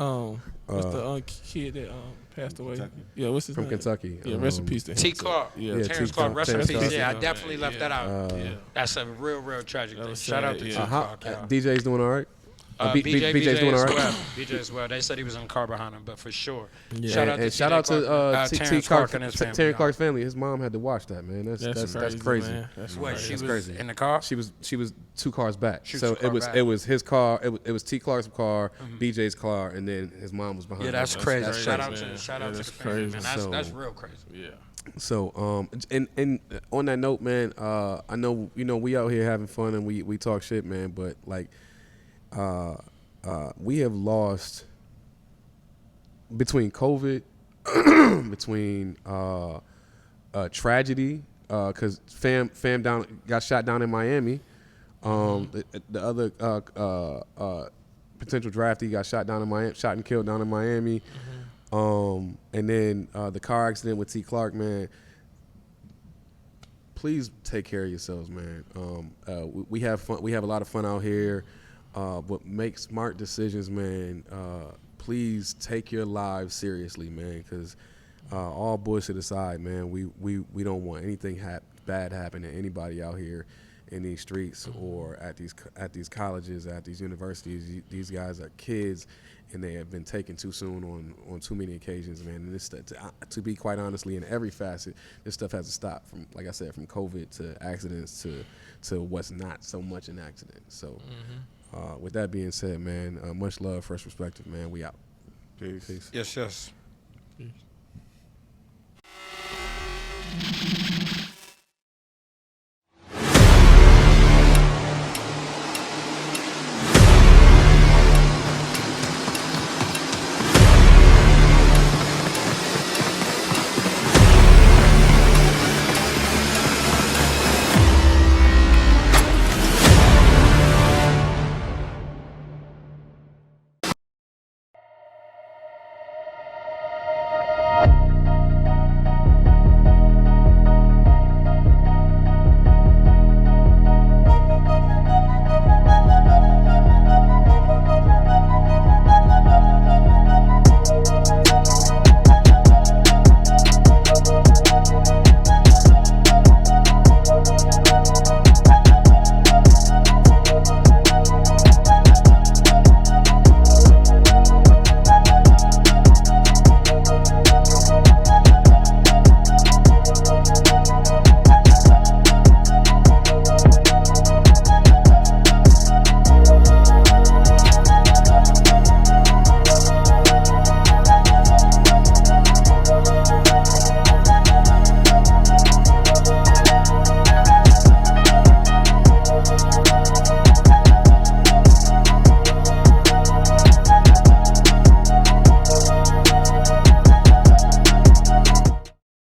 what's the kid that passed away? Kentucky. Yeah, what's his From name? Kentucky. Yeah, rest in peace to him. T. Clark. Yeah, Terrence T. Clark, rest in Terrence peace. Clark. Yeah, I Yeah, definitely left that out. Yeah. That's a real tragic thing. was Shout out sad, to yeah. T. Clark, yeah. DJ's doing all right? BJ's doing all right? well. BJ as well. They said he was in the car behind him, but for sure. Yeah. Shout out to Shout out to T. Terrence Clark and his family. Terrence Clark's family. His mom had to watch that, man. That's crazy. Man. That's What, crazy. she was crazy. in the car? She was 2 cars back. She was So 2 cars back. it was his car. It was T. Clark's car, BJ's car, and then his mom was behind. Yeah, him. that's crazy. crazy, Shout out man. to Yeah, the that's family, crazy. man. That's real crazy. Yeah. So and on that note, man, I know we out here having fun and we talk shit, man, but like we have lost between COVID, between tragedy, because fam got shot down in Miami. The other potential draftee got shot down in Miami, shot and killed down in Miami. And then the car accident with T. Clark, man. Please take care of yourselves, man. We have fun. We have a lot of fun out here, but make smart decisions, man. Please take your lives seriously, man. Because all bullshit aside, man, we don't want anything bad happen to anybody out here in these streets or at these colleges, at these universities. These guys are kids, and they have been taken too soon on too many occasions, man. And this, to be quite honestly, in every facet, this stuff has to stop. From, like I said, from COVID to accidents to what's not so much an accident. So, with that being said, man, much love, fresh perspective, man. We out. Peace. Yes. Peace.